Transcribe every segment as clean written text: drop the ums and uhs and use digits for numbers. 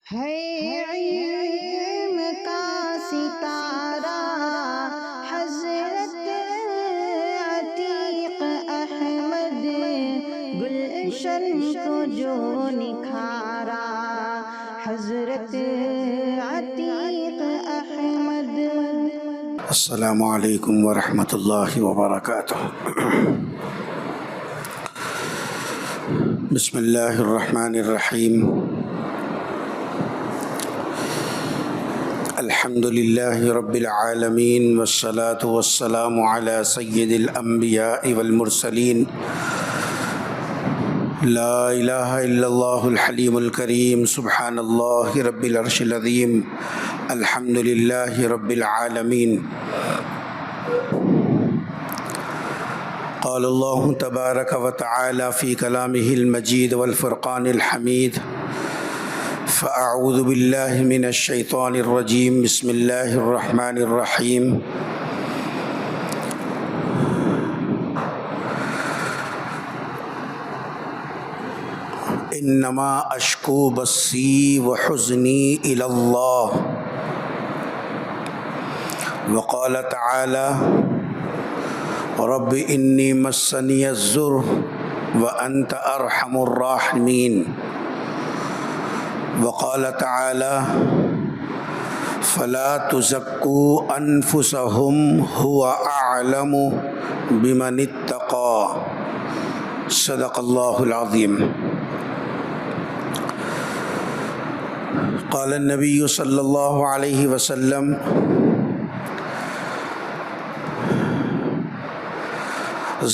ہے علم کا ستارہ حضرت عتیق احمد، گلشن کو جو نکھارا حضرت عتیق احمد۔ السلام علیکم ورحمۃ اللہ وبرکاتہ۔ بسم اللہ الرحمن الرحیم۔ الحمد للہ رب العالمین والصلاة والسلام علی سید الانبیاء والمرسلین، لا الہ الا اللہ الحلیم الکریم، سبحان اللہ رب العرش العظیم، الحمد للہ رب العالمین۔ قال اللہ تبارک و تعالی فی کلامہ المجید والفرقان الحمید، فاعوذ باللہ من الشیطان الرجیم، بسم اللہ الرحمن الرحیم۔ انما اشکو بثی وحزنی الی اللہ، وقال تعالی رب انی مسنی الضر وانت ارحم الراحمین، وقال تعالی فلا تزکوا انفسکم هو اعلم بمن اتقى، صدق اللہ العظیم۔ قال النبی صلی اللہ علیہ وسلم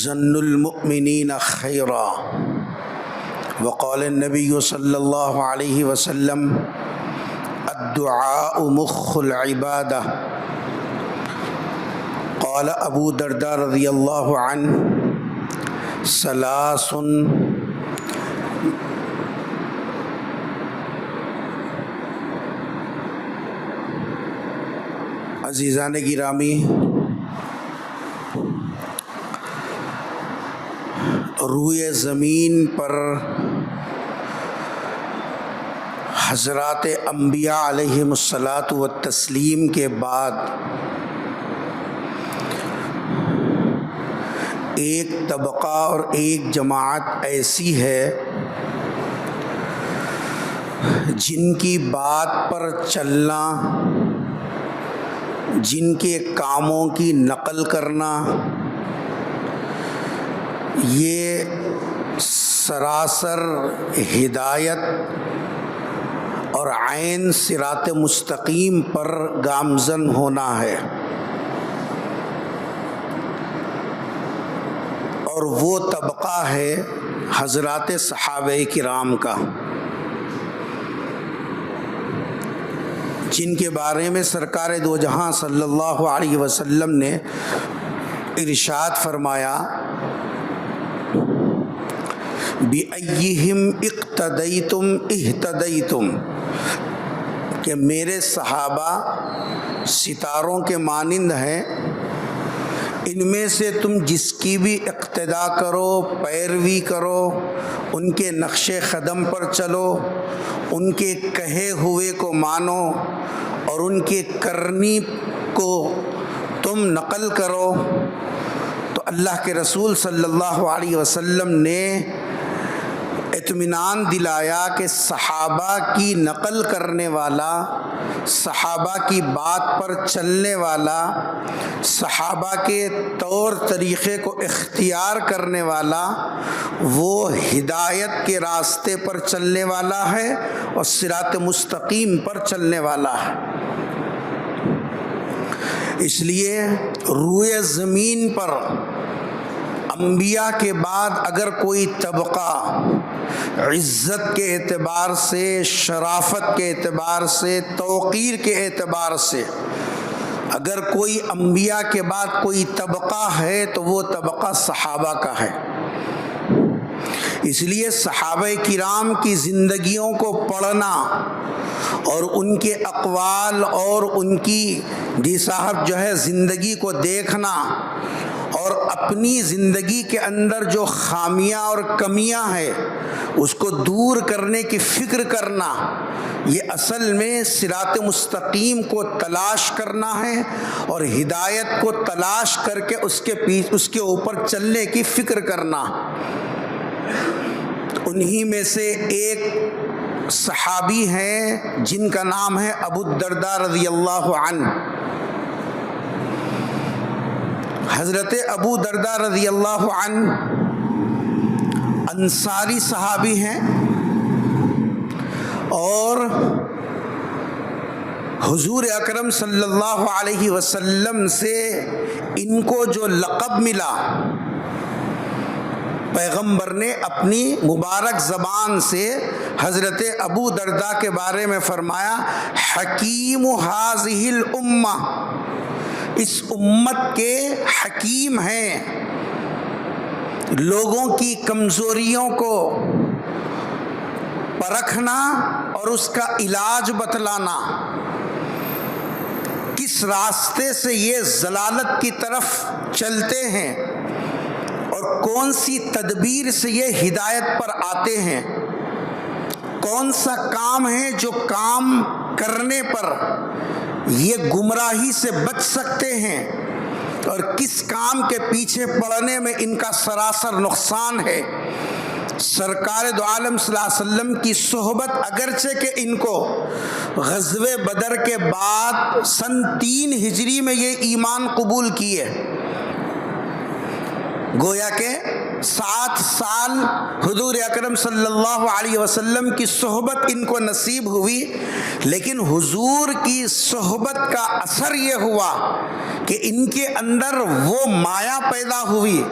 ظن المؤمنین خیرا، وقال النبی صلی اللہ علیہ وسلم الدعاء مخ العبادہ۔ قال ابو درداء رضی اللہ عنہ ثلاث عزیزان گرامی، روئے زمین پر حضرات انبیاء علیہم الصلاۃ والتسلیم کے بعد ایک طبقہ اور ایک جماعت ایسی ہے جن کی بات پر چلنا، جن کے کاموں کی نقل کرنا، یہ سراسر ہدایت اور عین صراط مستقیم پر گامزن ہونا ہے، اور وہ طبقہ ہے حضرات صحابہ کرام کا، جن کے بارے میں سرکار دو جہاں صلی اللہ علیہ وسلم نے ارشاد فرمایا بِأَيِّهِمْ اقتدیتم اہتدیتم، کہ میرے صحابہ ستاروں کے مانند ہیں، ان میں سے تم جس کی بھی اقتدا کرو، پیروی کرو، ان کے نقش قدم پر چلو، ان کے کہے ہوئے کو مانو اور ان کے کرنی کو تم نقل کرو، تو اللہ کے رسول صلی اللہ علیہ وسلم نے اطمینان دلایا کہ صحابہ کی نقل کرنے والا، صحابہ کی بات پر چلنے والا، صحابہ کے طور طریقے کو اختیار کرنے والا، وہ ہدایت کے راستے پر چلنے والا ہے اور صراط مستقیم پر چلنے والا ہے۔ اس لیے روئے زمین پر انبیاء کے بعد اگر کوئی طبقہ عزت کے اعتبار سے، شرافت کے اعتبار سے، توقیر کے اعتبار سے اگر کوئی انبیاء کے بعد کوئی طبقہ ہے تو وہ طبقہ صحابہ کا ہے۔ اس لیے صحابہ کرام کی زندگیوں کو پڑھنا اور ان کے اقوال اور ان کی صاحب زندگی کو دیکھنا اور اپنی زندگی کے اندر جو خامیاں اور کمیاں ہیں اس کو دور کرنے کی فکر کرنا، یہ اصل میں صراط مستقیم کو تلاش کرنا ہے اور ہدایت کو تلاش کر کے اس کے اوپر چلنے کی فکر کرنا۔ انہی میں سے ایک صحابی ہیں جن کا نام ہے ابو الدرداء رضی اللہ عنہ۔ حضرت ابو درداء رضی اللہ عنہ انصاری صحابی ہیں اور حضور اکرم صلی اللہ علیہ وسلم سے ان کو جو لقب ملا، پیغمبر نے اپنی مبارک زبان سے حضرت ابو درداء کے بارے میں فرمایا، حکیم ہذہ الامہ، اس امت کے حکیم ہیں، لوگوں کی کمزوریوں کو پرکھنا اور اس کا علاج بتلانا، کس راستے سے یہ ضلالت کی طرف چلتے ہیں اور کون سی تدبیر سے یہ ہدایت پر آتے ہیں، کون سا کام ہے جو کام کرنے پر یہ گمراہی سے بچ سکتے ہیں اور کس کام کے پیچھے پڑنے میں ان کا سراسر نقصان ہے۔ سرکار دو عالم صلی اللہ علیہ وسلم کی صحبت، اگرچہ کہ ان کو غزوہ بدر کے بعد سن 3 ہجری میں یہ ایمان قبول کیے، گویا کہ 7 سال حضور اکرم صلی اللہ علیہ وسلم کی صحبت ان کو نصیب ہوئی، لیکن حضور کی صحبت کا اثر یہ ہوا کہ ان کے اندر وہ مایا پیدا ہوئی،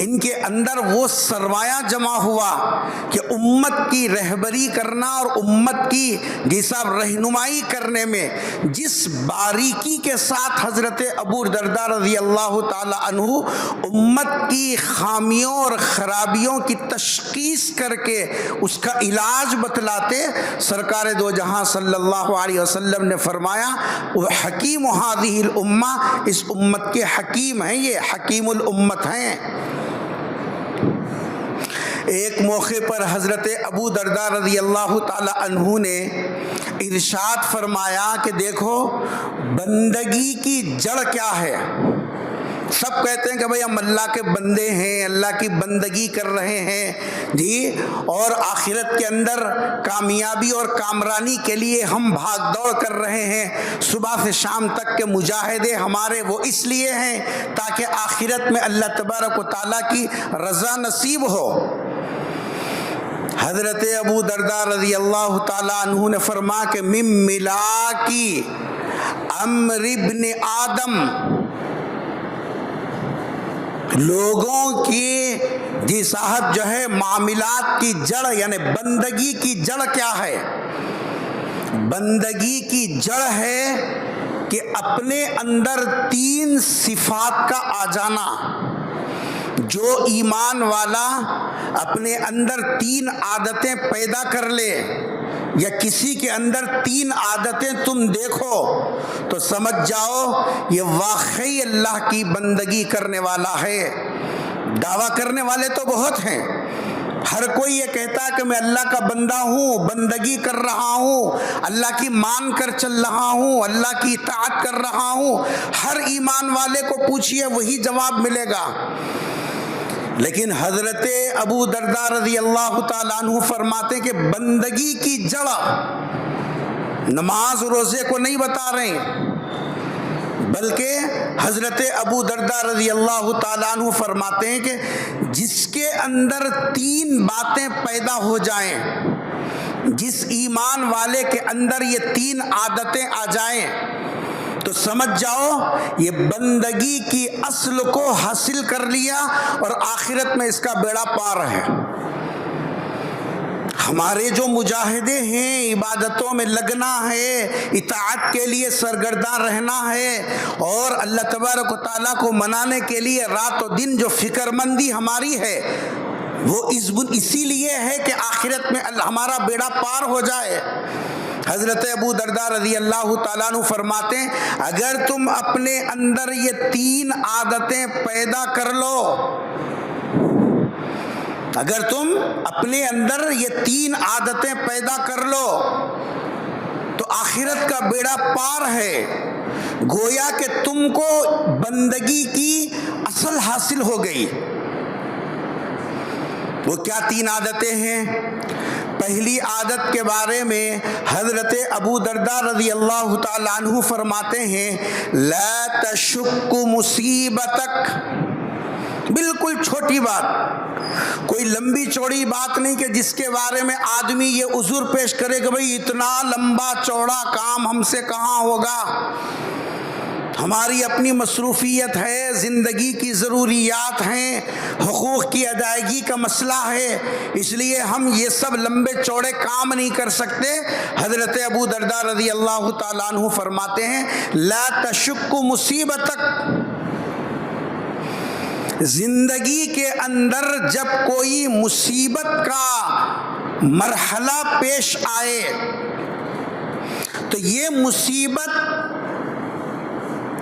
ان کے اندر وہ سرمایہ جمع ہوا کہ امت کی رہبری کرنا اور امت کی جیسا رہنمائی کرنے میں جس باریکی کے ساتھ حضرت ابو درداء رضی اللہ تعالی عنہ امت کی خامیوں اور خرابیوں کی تشخیص کر کے اس کا علاج بتلاتے، سرکار دو جہاں صلی اللہ علیہ وسلم نے فرمایا وہ حکیم ہذہ الامہ، اس امت کے حکیم ہیں، یہ حکیم الامت ہیں۔ ایک موقع پر حضرت ابو درداء رضی اللہ تعالی عنہ نے ارشاد فرمایا کہ دیکھو بندگی کی جڑ کیا ہے۔ سب کہتے ہیں کہ بھئی ہم اللہ کے بندے ہیں، اللہ کی بندگی کر رہے ہیں جی، اور آخرت کے اندر کامیابی اور کامرانی کے لیے ہم بھاگ دوڑ کر رہے ہیں، صبح سے شام تک کے مجاہدے ہمارے وہ اس لیے ہیں تاکہ آخرت میں اللہ تبارک و تعالیٰ کی رضا نصیب ہو۔ حضرت ابو درداء رضی اللہ تعالیٰ عنہ نے فرمایا کہ من ملاکی امر ابن آدم، لوگوں کی جی صاحب جو ہے معاملات کی جڑ یعنی بندگی کی جڑ کیا ہے؟ بندگی کی جڑ ہے کہ اپنے اندر 3 صفات کا آ جانا۔ جو ایمان والا اپنے اندر 3 عادتیں پیدا کر لے یا کسی کے اندر 3 عادتیں تم دیکھو تو سمجھ جاؤ یہ واقعی اللہ کی بندگی کرنے والا ہے۔ دعویٰ کرنے والے تو بہت ہیں، ہر کوئی یہ کہتا ہے کہ میں اللہ کا بندہ ہوں، بندگی کر رہا ہوں، اللہ کی مان کر چل رہا ہوں، اللہ کی اطاعت کر رہا ہوں۔ ہر ایمان والے کو پوچھئے وہی جواب ملے گا، لیکن حضرت ابو درداء رضی اللہ تعالیٰ عنہ فرماتے ہیں کہ بندگی کی جڑ نماز روزے کو نہیں بتا رہے ہیں، بلکہ حضرت ابو درداء رضی اللہ تعالیٰ عنہ فرماتے ہیں کہ جس کے اندر 3 باتیں پیدا ہو جائیں، جس ایمان والے کے اندر یہ 3 عادتیں آ جائیں تو سمجھ جاؤ یہ بندگی کی اصل کو حاصل کر لیا اور آخرت میں اس کا بیڑا پار ہے۔ ہمارے جو مجاہدے ہیں، عبادتوں میں لگنا ہے، اطاعت کے لیے سرگرداں رہنا ہے اور اللہ تبارک و تعالیٰ کو منانے کے لیے رات و دن جو فکر مندی ہماری ہے وہ اسی لیے ہے کہ آخرت میں ہمارا بیڑا پار ہو جائے۔ حضرت ابو درداء رضی اللہ تعالیٰ عنہ فرماتے ہیں اگر تم اپنے اندر یہ 3 عادتیں پیدا کر لو، اگر تم اپنے اندر یہ 3 عادتیں پیدا کر لو تو آخرت کا بیڑا پار ہے، گویا کہ تم کو بندگی کی اصل حاصل ہو گئی۔ وہ کیا 3 عادتیں ہیں؟ پہلی عادت کے بارے میں حضرت ابو درداء رضی اللہ تعالیٰ عنہ فرماتے ہیں لا تشک مصیبتک، بالکل چھوٹی بات، کوئی لمبی چوڑی بات نہیں کہ جس کے بارے میں آدمی یہ عذر پیش کرے کہ بھئی اتنا لمبا چوڑا کام ہم سے کہاں ہوگا، ہماری اپنی مصروفیت ہے، زندگی کی ضروریات ہیں، حقوق کی ادائیگی کا مسئلہ ہے، اس لیے ہم یہ سب لمبے چوڑے کام نہیں کر سکتے۔ حضرت ابو درداء رضی اللہ تعالیٰ عنہ فرماتے ہیں لا تشک مصیبتک، زندگی کے اندر جب کوئی مصیبت کا مرحلہ پیش آئے تو یہ مصیبت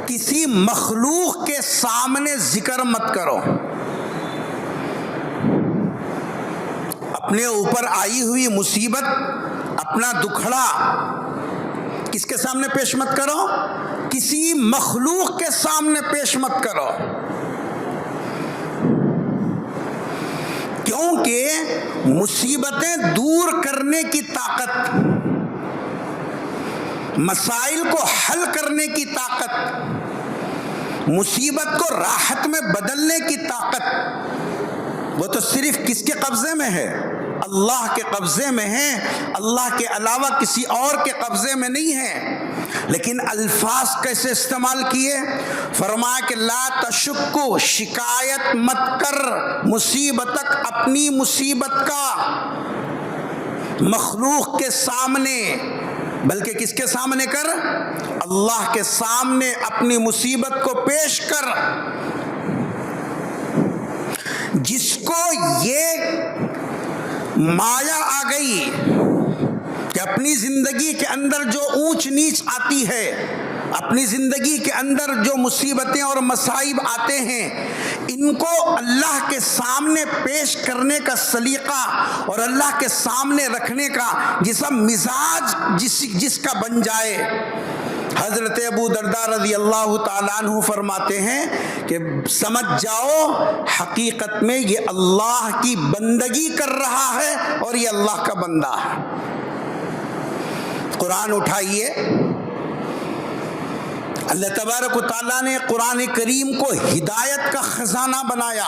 کسی مخلوق کے سامنے ذکر مت کرو، اپنے اوپر آئی ہوئی مصیبت، اپنا دکھڑا کس کے سامنے پیش مت کرو، کسی مخلوق کے سامنے پیش مت کرو، کیونکہ مصیبتیں دور کرنے کی طاقت، مسائل کو حل کرنے کی طاقت، مصیبت کو راحت میں بدلنے کی طاقت، وہ تو صرف کس کے قبضے میں ہے؟ اللہ کے قبضے میں ہے، اللہ کے علاوہ کسی اور کے قبضے میں نہیں ہے۔ لیکن الفاظ کیسے استعمال کیے؟ فرمایا کہ لا تشکو، شکایت مت کر مصیبتک، اپنی مصیبت کا مخلوق کے سامنے، بلکہ کس کے سامنے کر؟ اللہ کے سامنے اپنی مصیبت کو پیش کر۔ جس کو یہ مایا آ گئی کہ اپنی زندگی کے اندر جو اونچ نیچ آتی ہے، اپنی زندگی کے اندر جو مصیبتیں اور مصائب آتے ہیں، ان کو اللہ کے سامنے پیش کرنے کا سلیقہ اور اللہ کے سامنے رکھنے کا جیسا مزاج جس کا بن جائے، حضرت ابو درداء رضی اللہ تعالیٰ عنہ فرماتے ہیں کہ سمجھ جاؤ حقیقت میں یہ اللہ کی بندگی کر رہا ہے اور یہ اللہ کا بندہ ہے۔ قرآن اٹھائیے، اللہ تبارک و تعالیٰ نے قرآن کریم کو ہدایت کا خزانہ بنایا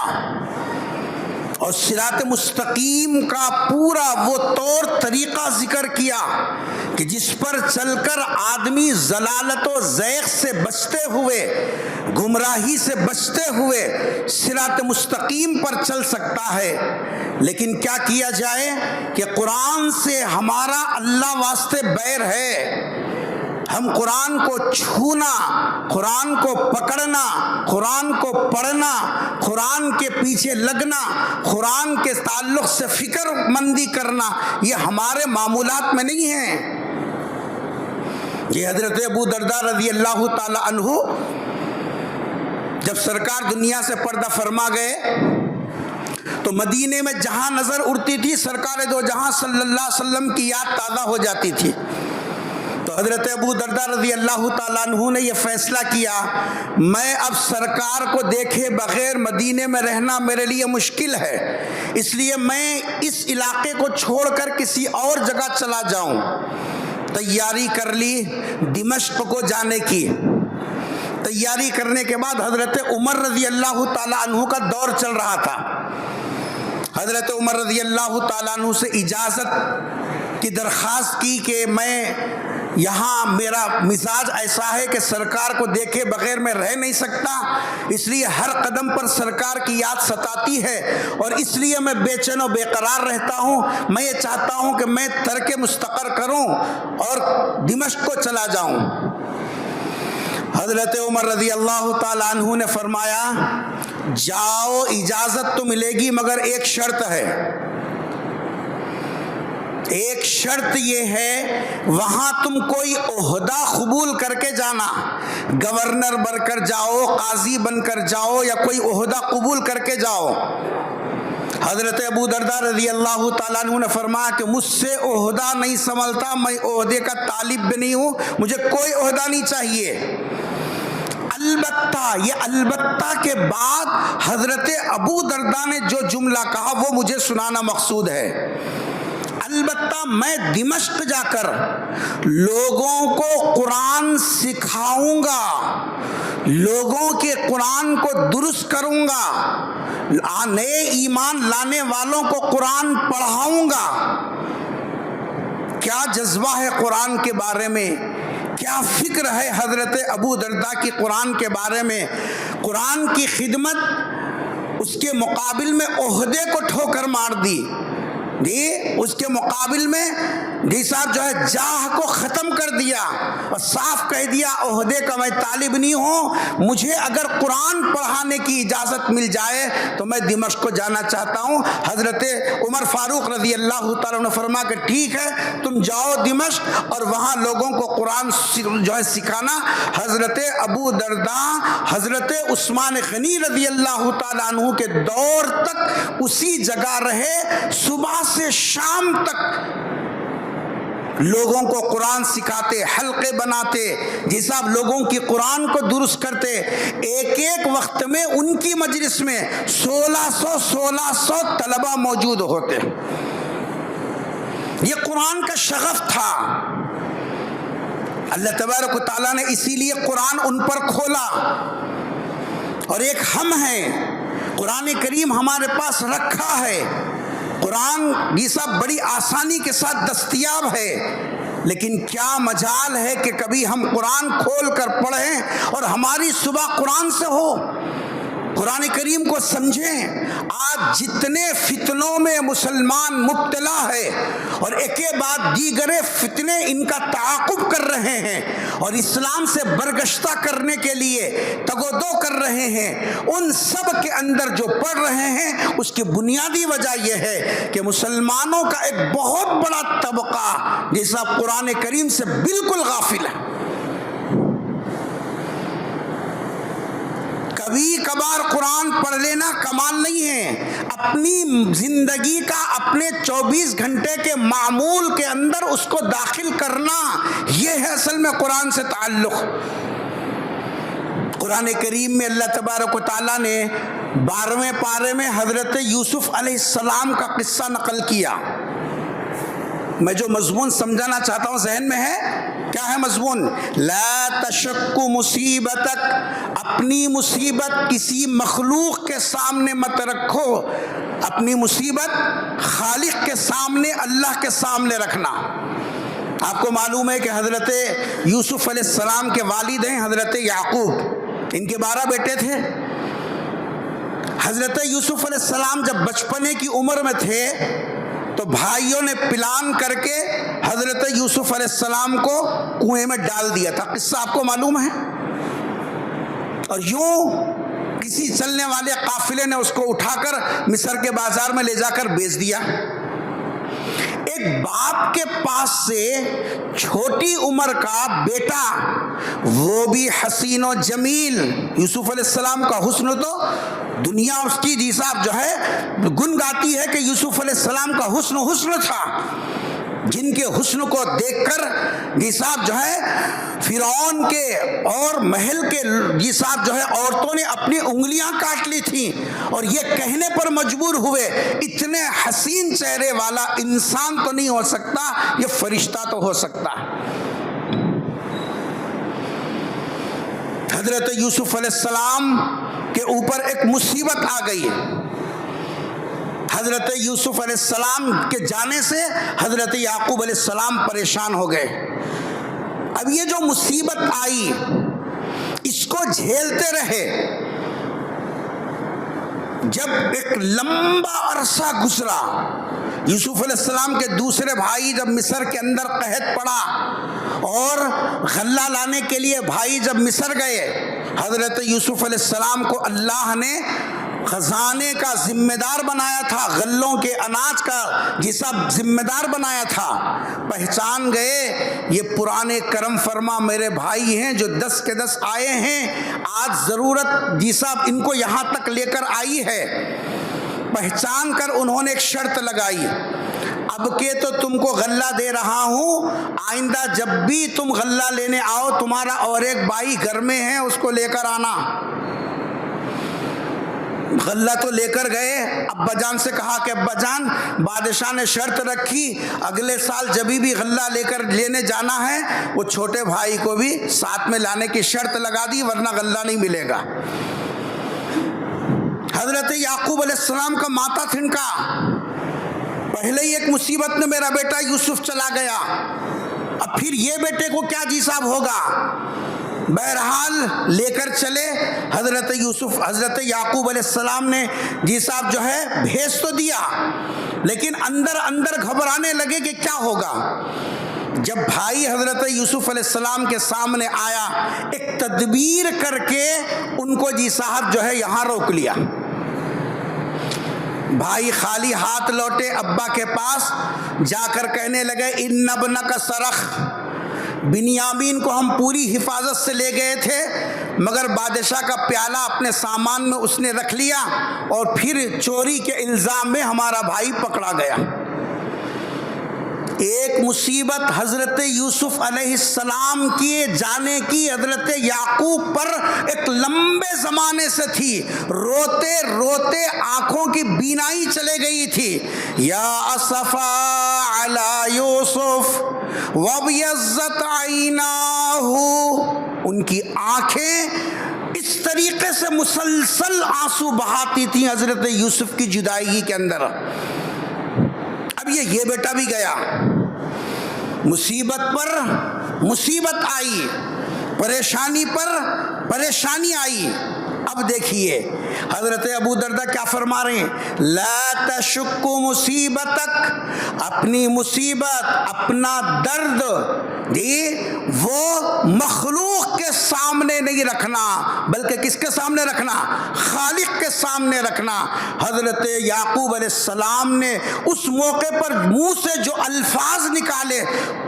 اور صراط مستقیم کا پورا وہ طور طریقہ ذکر کیا کہ جس پر چل کر آدمی ضلالت و زیغ سے بچتے ہوئے، گمراہی سے بچتے ہوئے صراط مستقیم پر چل سکتا ہے۔ لیکن کیا کیا جائے کہ قرآن سے ہمارا اللہ واسطے بیر ہے، ہم قرآن کو چھونا، قرآن کو پکڑنا، قرآن کو پڑھنا، قرآن کے پیچھے لگنا، قرآن کے تعلق سے فکر مندی کرنا، یہ ہمارے معمولات میں نہیں ہے۔ یہ حضرت ابو درداء رضی اللہ تعالی عنہ جب سرکار دنیا سے پردہ فرما گئے تو مدینے میں جہاں نظر اڑتی تھی سرکار دو جہاں صلی اللہ علیہ وسلم کی یاد تازہ ہو جاتی تھی۔ تو حضرت ابو درداء رضی اللہ تعالیٰ عنہ نے یہ فیصلہ کیا، میں اب سرکار کو دیکھے بغیر مدینے میں رہنا میرے لیے مشکل ہے، اس لیے میں اس علاقے کو چھوڑ کر کسی اور جگہ چلا جاؤں۔ تیاری کر لی دمشق کو جانے کی۔ تیاری کرنے کے بعد حضرت عمر رضی اللہ تعالیٰ عنہ کا دور چل رہا تھا۔ حضرت عمر رضی اللہ تعالیٰ عنہ سے اجازت کی درخواست کی کہ میں یہاں میرا مزاج ایسا ہے کہ سرکار کو دیکھے بغیر میں رہ نہیں سکتا، اس لیے ہر قدم پر سرکار کی یاد ستاتی ہے اور اس لیے میں بے چین و بے قرار رہتا ہوں۔ میں یہ چاہتا ہوں کہ میں ترک مستقر کروں اور دمشق کو چلا جاؤں۔ حضرت عمر رضی اللہ تعالیٰ عنہ نے فرمایا جاؤ، اجازت تو ملے گی مگر ایک شرط ہے۔ ایک شرط یہ ہے وہاں تم کوئی عہدہ قبول کر کے جانا، گورنر بن کر جاؤ، قاضی بن کر جاؤ، یا کوئی عہدہ قبول کر کے جاؤ۔ حضرت ابو درداء رضی اللہ تعالیٰ عنہ نے فرمایا کہ مجھ سے عہدہ نہیں سنبھلتا، میں عہدے کا طالب بھی نہیں ہوں، مجھے کوئی عہدہ نہیں چاہیے۔ البتہ، یہ البتہ کے بعد حضرت ابو درداء نے جو جملہ کہا وہ مجھے سنانا مقصود ہے، البتہ میں دمشق جا کر لوگوں کو قرآن سکھاؤں گا، لوگوں کے قرآن کو درست کروں گا، نئے ایمان لانے والوں کو قرآن پڑھاؤں گا۔ کیا جذبہ ہے قرآن کے بارے میں، کیا فکر ہے حضرت ابو درداء کی قرآن کے بارے میں۔ قرآن کی خدمت، اس کے مقابل میں عہدے کو ٹھوکر مار دی، اس کے مقابل میں صاحب جو ہے جاہ کو ختم کر دیا اور صاف کہہ دیا عہدے کا میں طالب نہیں ہوں، مجھے اگر قرآن پڑھانے کی اجازت مل جائے تو میں دمشق کو جانا چاہتا ہوں۔ حضرت عمر فاروق رضی اللہ تعالیٰ نے فرمایا کہ ٹھیک ہے تم جاؤ دمشق اور وہاں لوگوں کو قرآن جو ہے سکھانا۔ حضرت ابو درداء حضرت عثمان غنی رضی اللہ تعالیٰ عنہ کے دور تک اسی جگہ رہے، صبح سے شام تک لوگوں کو قرآن سکھاتے، حلقے بناتے، جیسا لوگوں کی قرآن کو درست کرتے۔ ایک ایک وقت میں ان کی مجلس میں 1600 طلبہ موجود ہوتے۔ یہ قرآن کا شغف تھا، اللہ تبارک و تعالیٰ نے اسی لیے قرآن ان پر کھولا۔ اور ایک ہم ہیں، قرآن کریم ہمارے پاس رکھا ہے، قرآن یہ سب بڑی آسانی کے ساتھ دستیاب ہے، لیکن کیا مجال ہے کہ کبھی ہم قرآن کھول کر پڑھیں اور ہماری صبح قرآن سے ہو، قرآن کریم کو سمجھیں۔ آج جتنے فتنوں میں مسلمان مبتلا ہے اور ایک کے بعد دیگر فتنے ان کا تعاقب کر رہے ہیں اور اسلام سے برگشتہ کرنے کے لیے تگ و دو کر رہے ہیں، ان سب کے اندر جو پڑھ رہے ہیں اس کی بنیادی وجہ یہ ہے کہ مسلمانوں کا ایک بہت بڑا طبقہ جیسا قرآن کریم سے بالکل غافل ہے۔ کبھی کبھار قرآن پڑھ لینا کمال نہیں ہے، اپنی زندگی کا اپنے 24 گھنٹے کے معمول کے اندر اس کو داخل کرنا، یہ ہے اصل میں قرآن سے تعلق۔ قرآن کریم میں اللہ تبارک و تعالیٰ نے 12ویں پارے میں حضرت یوسف علیہ السلام کا قصہ نقل کیا۔ میں جو مضمون سمجھانا چاہتا ہوں ذہن میں ہے، کیا ہے مضمون؟ لا تشک مصیبتک، اپنی مصیبت کسی مخلوق کے سامنے مت رکھو، اپنی مصیبت خالق کے سامنے، اللہ کے سامنے رکھنا۔ آپ کو معلوم ہے کہ حضرت یوسف علیہ السلام کے والد ہیں حضرت یعقوب، ان کے 12 بیٹے تھے۔ حضرت یوسف علیہ السلام جب بچپنے کی عمر میں تھے تو بھائیوں نے پلان کر کے حضرت یوسف علیہ السلام کو کنویں میں ڈال دیا تھا، قصہ آپ کو معلوم ہے۔ اور یوں کسی چلنے والے قافلے نے اس کو اٹھا کر مصر کے بازار میں لے جا کر بیچ دیا۔ ایک باپ کے پاس سے چھوٹی عمر کا بیٹا، وہ بھی حسین و جمیل، یوسف علیہ السلام کا حسن تو دنیا اس کی جی صاحب جو ہے گن گاتی ہے کہ یوسف علیہ السلام کا حسن تھا، جن کے حسن کو دیکھ کر جی صاحب جو ہے فرعون کے اور محل کے جی صاحب جو ہے عورتوں نے اپنی انگلیاں کاٹ لی تھیں اور یہ کہنے پر مجبور ہوئے اتنے حسین چہرے والا انسان تو نہیں ہو سکتا، یہ فرشتہ تو ہو سکتا ہے۔ حضرت یوسف علیہ السلام کے اوپر ایک مصیبت آ گئی۔ حضرت یوسف علیہ السلام کے جانے سے حضرت یعقوب علیہ السلام پریشان ہو گئے۔ اب یہ جو مصیبت آئی اس کو جھیلتے رہے۔ جب ایک لمبا عرصہ گزرا، یوسف علیہ السلام کے دوسرے بھائی جب مصر کے اندر قحط پڑا اور غلہ لانے کے لیے بھائی جب مصر گئے، حضرت یوسف علیہ السلام کو اللہ نے خزانے کا ذمہ دار بنایا تھا، غلوں کے اناج کا جسا ذمہ دار بنایا تھا، پہچان گئے یہ پرانے کرم فرما میرے بھائی ہیں جو 10 کے 10 آئے ہیں، آج ضرورت جی صاحب ان کو یہاں تک لے کر آئی ہے۔ پہچان کر انہوں نے ایک شرط لگائی، اب کہ تو تم کو غلہ دے رہا ہوں، آئندہ جب بھی تم غلہ لینے آؤ تمہارا اور ایک بھائی گھر میں ہے اس کو لے کر آنا۔ غلہ تو لے کر گئے، ابا جان سے کہا کہ ابا جان بادشاہ نے شرط رکھی اگلے سال جبھی بھی غلہ لے کر لینے جانا ہے وہ چھوٹے بھائی کو بھی ساتھ میں لانے کی شرط لگا دی ورنہ غلہ نہیں ملے گا۔ حضرت یعقوب علیہ السلام کا ماتھا تھنکا، پہلے ہی ایک مصیبت میں میرا بیٹا یوسف چلا گیا، اب پھر یہ بیٹے کو کیا جی صاحب ہوگا۔ بہرحال لے کر چلے حضرت یعقوب علیہ السلام نے جی صاحب جو ہے بھیج تو دیا، لیکن اندر گھبرانے لگے کہ کیا ہوگا۔ جب بھائی حضرت یوسف علیہ السلام کے سامنے آیا، ایک تدبیر کر کے ان کو جی صاحب جو ہے یہاں روک لیا۔ بھائی خالی ہاتھ لوٹے ابا کے پاس جا کر کہنے لگے ان ابنک سرخ، بنیامین کو ہم پوری حفاظت سے لے گئے تھے مگر بادشاہ کا پیالہ اپنے سامان میں اس نے رکھ لیا اور پھر چوری کے الزام میں ہمارا بھائی پکڑا گیا۔ ایک مصیبت حضرت یوسف علیہ السلام کی جانے کی حضرت یعقوب پر ایک لمبے زمانے سے تھی، روتے روتے آنکھوں کی بینائی چلے گئی تھی۔ یا اسفا علی یوسف وابیضت عیناہ، ان کی آنکھیں اس طریقے سے مسلسل آنسو بہاتی تھیں حضرت یوسف کی جدائیگی کے اندر۔ اب یہ بیٹا بھی گیا، مصیبت پر مصیبت آئی، پریشانی پر پریشانی آئی۔ اب دیکھیے حضرت ابو دردہ کیا فرما رہے ہیں، لا تشک مصیبتک، اپنی مصیبت اپنا درد وہ مخلوق کے سامنے نہیں رکھنا بلکہ کس کے سامنے رکھنا، خالق کے سامنے رکھنا۔ حضرت یعقوب علیہ السلام نے اس موقع پر منہ سے جو الفاظ نکالے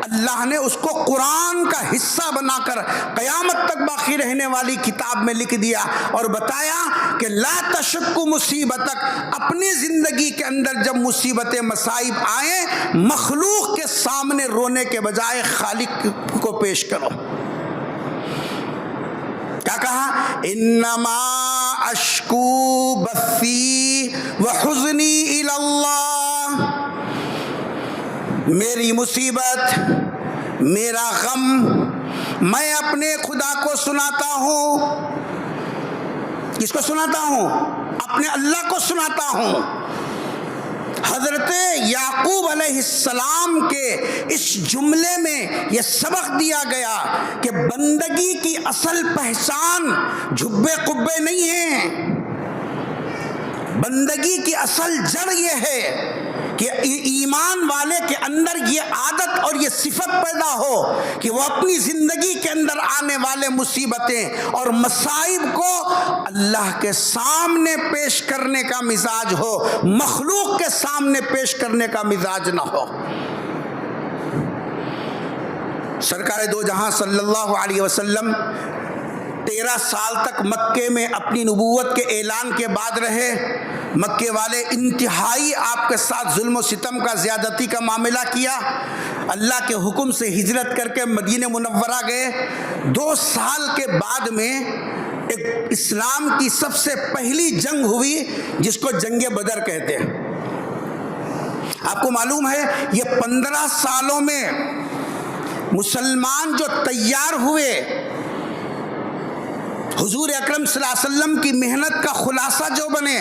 اللہ نے اس کو قرآن کا حصہ بنا کر قیامت تک باقی رہنے والی کتاب میں لکھ دیا اور بتایا کہ لا تشک مصیبتک، اپنی زندگی کے اندر جب مصیبتیں مصائب آئیں مخلوق کے سامنے رونے کے بجائے خالق کو پیش کرو۔ کیا کہا، انما اشکو بثی وحزنی الی اللہ، میری مصیبت میرا غم میں اپنے خدا کو سناتا ہوں۔ کس کو سناتا ہوں؟ اپنے اللہ کو سناتا ہوں۔ حضرت یعقوب علیہ السلام کے اس جملے میں یہ سبق دیا گیا کہ بندگی کی اصل پہچان جھبے قبے نہیں ہے، بندگی کی اصل جڑ یہ ہے کہ ایمان والے کے اندر یہ عادت اور یہ صفت پیدا ہو کہ وہ اپنی زندگی کے اندر آنے والے مصیبتیں اور مصائب کو اللہ کے سامنے پیش کرنے کا مزاج ہو، مخلوق کے سامنے پیش کرنے کا مزاج نہ ہو۔ سرکار دو جہاں صلی اللہ علیہ وسلم 13 سال تک مکے میں اپنی نبوت کے اعلان کے بعد رہے۔ مکے والے انتہائی آپ کے ساتھ ظلم و ستم کا، زیادتی کا معاملہ کیا۔ اللہ کے حکم سے ہجرت کر کے مدینہ منورہ گئے۔ 2 سال کے بعد میں ایک اسلام کی سب سے پہلی جنگ ہوئی جس کو جنگ بدر کہتے ہیں۔ آپ کو معلوم ہے یہ 15 سالوں میں مسلمان جو تیار ہوئے، حضور اکرم صلی اللہ علیہ وسلم کی محنت کا خلاصہ جو بنے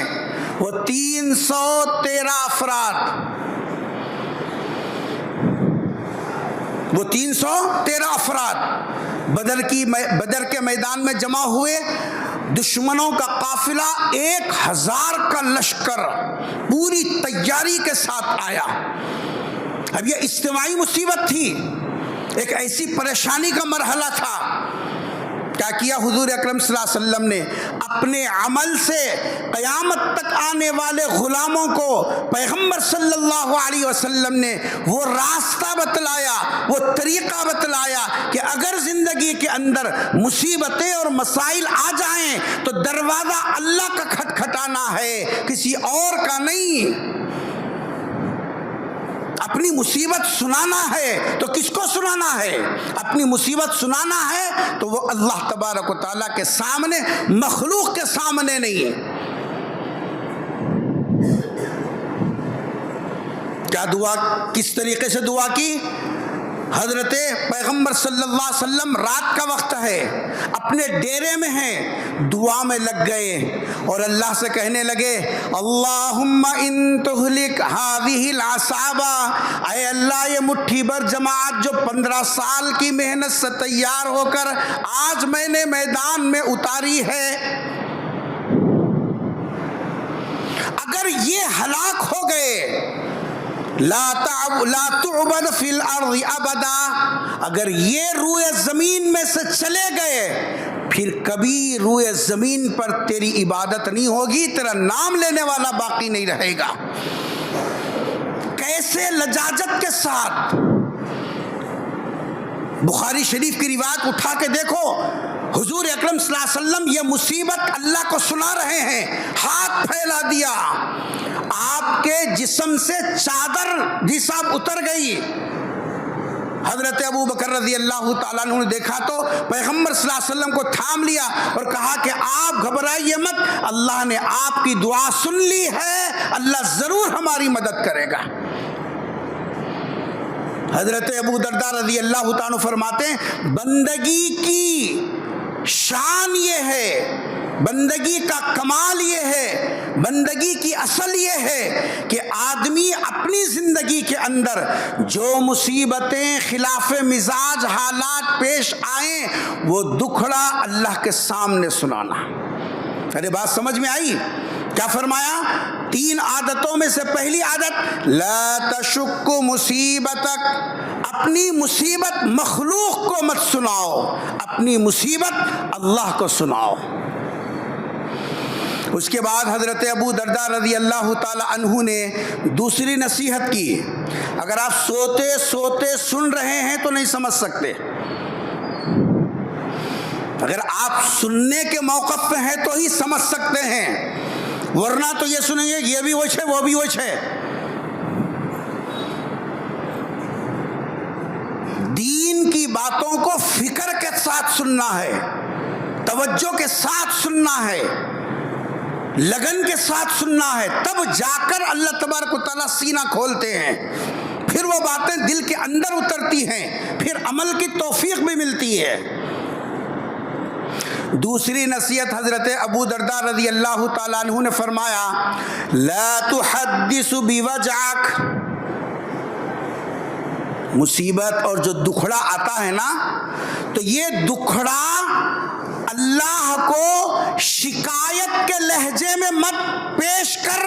وہ 313 افراد، وہ 313 افراد بدر کے میدان میں جمع ہوئے۔ دشمنوں کا قافلہ 1000 کا لشکر پوری تیاری کے ساتھ آیا۔ اب یہ اجتماعی مصیبت تھی، ایک ایسی پریشانی کا مرحلہ تھا۔ کیا کیا حضور اکرم صلی اللہ علیہ وسلم نے؟ اپنے عمل سے قیامت تک آنے والے غلاموں کو پیغمبر صلی اللہ علیہ وسلم نے وہ راستہ بتلایا، وہ طریقہ بتلایا کہ اگر زندگی کے اندر مصیبتیں اور مسائل آ جائیں تو دروازہ اللہ کا کھٹکھٹانا ہے، کسی اور کا نہیں۔ اپنی مصیبت سنانا ہے تو کس کو سنانا ہے؟ اپنی مصیبت سنانا ہے تو وہ اللہ تبارک و تعالیٰ کے سامنے، مخلوق کے سامنے نہیں۔ کیا دعا، کس طریقے سے دعا کی؟ حضرت پیغمبر صلی اللہ علیہ وسلم رات کا وقت ہے، اپنے ڈیرے میں ہیں، دعا میں لگ گئے اور اللہ سے کہنے لگے اللہم ان تہلک ہذہ العصابہ، اے اللہ یہ مٹھی بھر جماعت جو 15 سال کی محنت سے تیار ہو کر آج میں نے میدان میں اتاری ہے، اگر یہ ہلاک ہو گئے، لا تعبد فی الارض ابدا، اگر یہ روئے زمین میں سے چلے گئے پھر کبھی روئے زمین پر تیری عبادت نہیں ہوگی، تیرا نام لینے والا باقی نہیں رہے گا۔ کیسے لجاجت کے ساتھ! بخاری شریف کی روایت اٹھا کے دیکھو، حضور اکرم صلی اللہ علیہ وسلم یہ مصیبت اللہ کو سنا رہے ہیں، ہاتھ پھیلا دیا، آپ کے جسم سے چادر صاحب اتر گئی۔ حضرت ابو بکر رضی اللہ تعالیٰ عنہ نے دیکھا تو پیغمبر صلی اللہ علیہ وسلم کو تھام لیا اور کہا کہ آپ گھبرائیے مت، اللہ نے آپ کی دعا سن لی ہے، اللہ ضرور ہماری مدد کرے گا۔ حضرت ابو درداء رضی اللہ تعالیٰ عنہ فرماتے ہیں بندگی کی شان یہ ہے، بندگی کا کمال یہ ہے، بندگی کی اصل یہ ہے کہ آدمی اپنی زندگی کے اندر جو مصیبتیں خلاف مزاج حالات پیش آئیں وہ دکھڑا اللہ کے سامنے سنانا۔ ارے بات سمجھ میں آئی؟ کیا فرمایا؟ 3 عادتوں میں سے پہلی عادت لا تشک مصیبتک، اپنی مصیبت مخلوق کو مت سناؤ، اپنی مصیبت اللہ کو سناؤ۔ اس کے بعد حضرت ابو درداء رضی اللہ تعالی عنہ نے دوسری نصیحت کی، اگر آپ سوتے سوتے سن رہے ہیں تو نہیں سمجھ سکتے، اگر آپ سننے کے موقف پہ ہیں تو ہی سمجھ سکتے ہیں، ورنہ تو یہ سنیں گے یہ بھی وچ ہے وہ بھی وچ ہے۔ دین کی باتوں کو فکر کے ساتھ سننا ہے، توجہ کے ساتھ سننا ہے، لگن کے ساتھ سننا ہے، تب جا کر اللہ تبارک و تعالیٰ سینہ کھولتے ہیں، پھر وہ باتیں دل کے اندر اترتی ہیں، پھر عمل کی توفیق بھی ملتی ہے۔ دوسری نصیحت حضرت ابو درداء رضی اللہ تعالیٰ عنہ نے فرمایا لا تحدث بوجعک، مصیبت اور جو دکھڑا آتا ہے نا تو یہ دکھڑا اللہ کو شکایت کے لہجے میں مت پیش کر،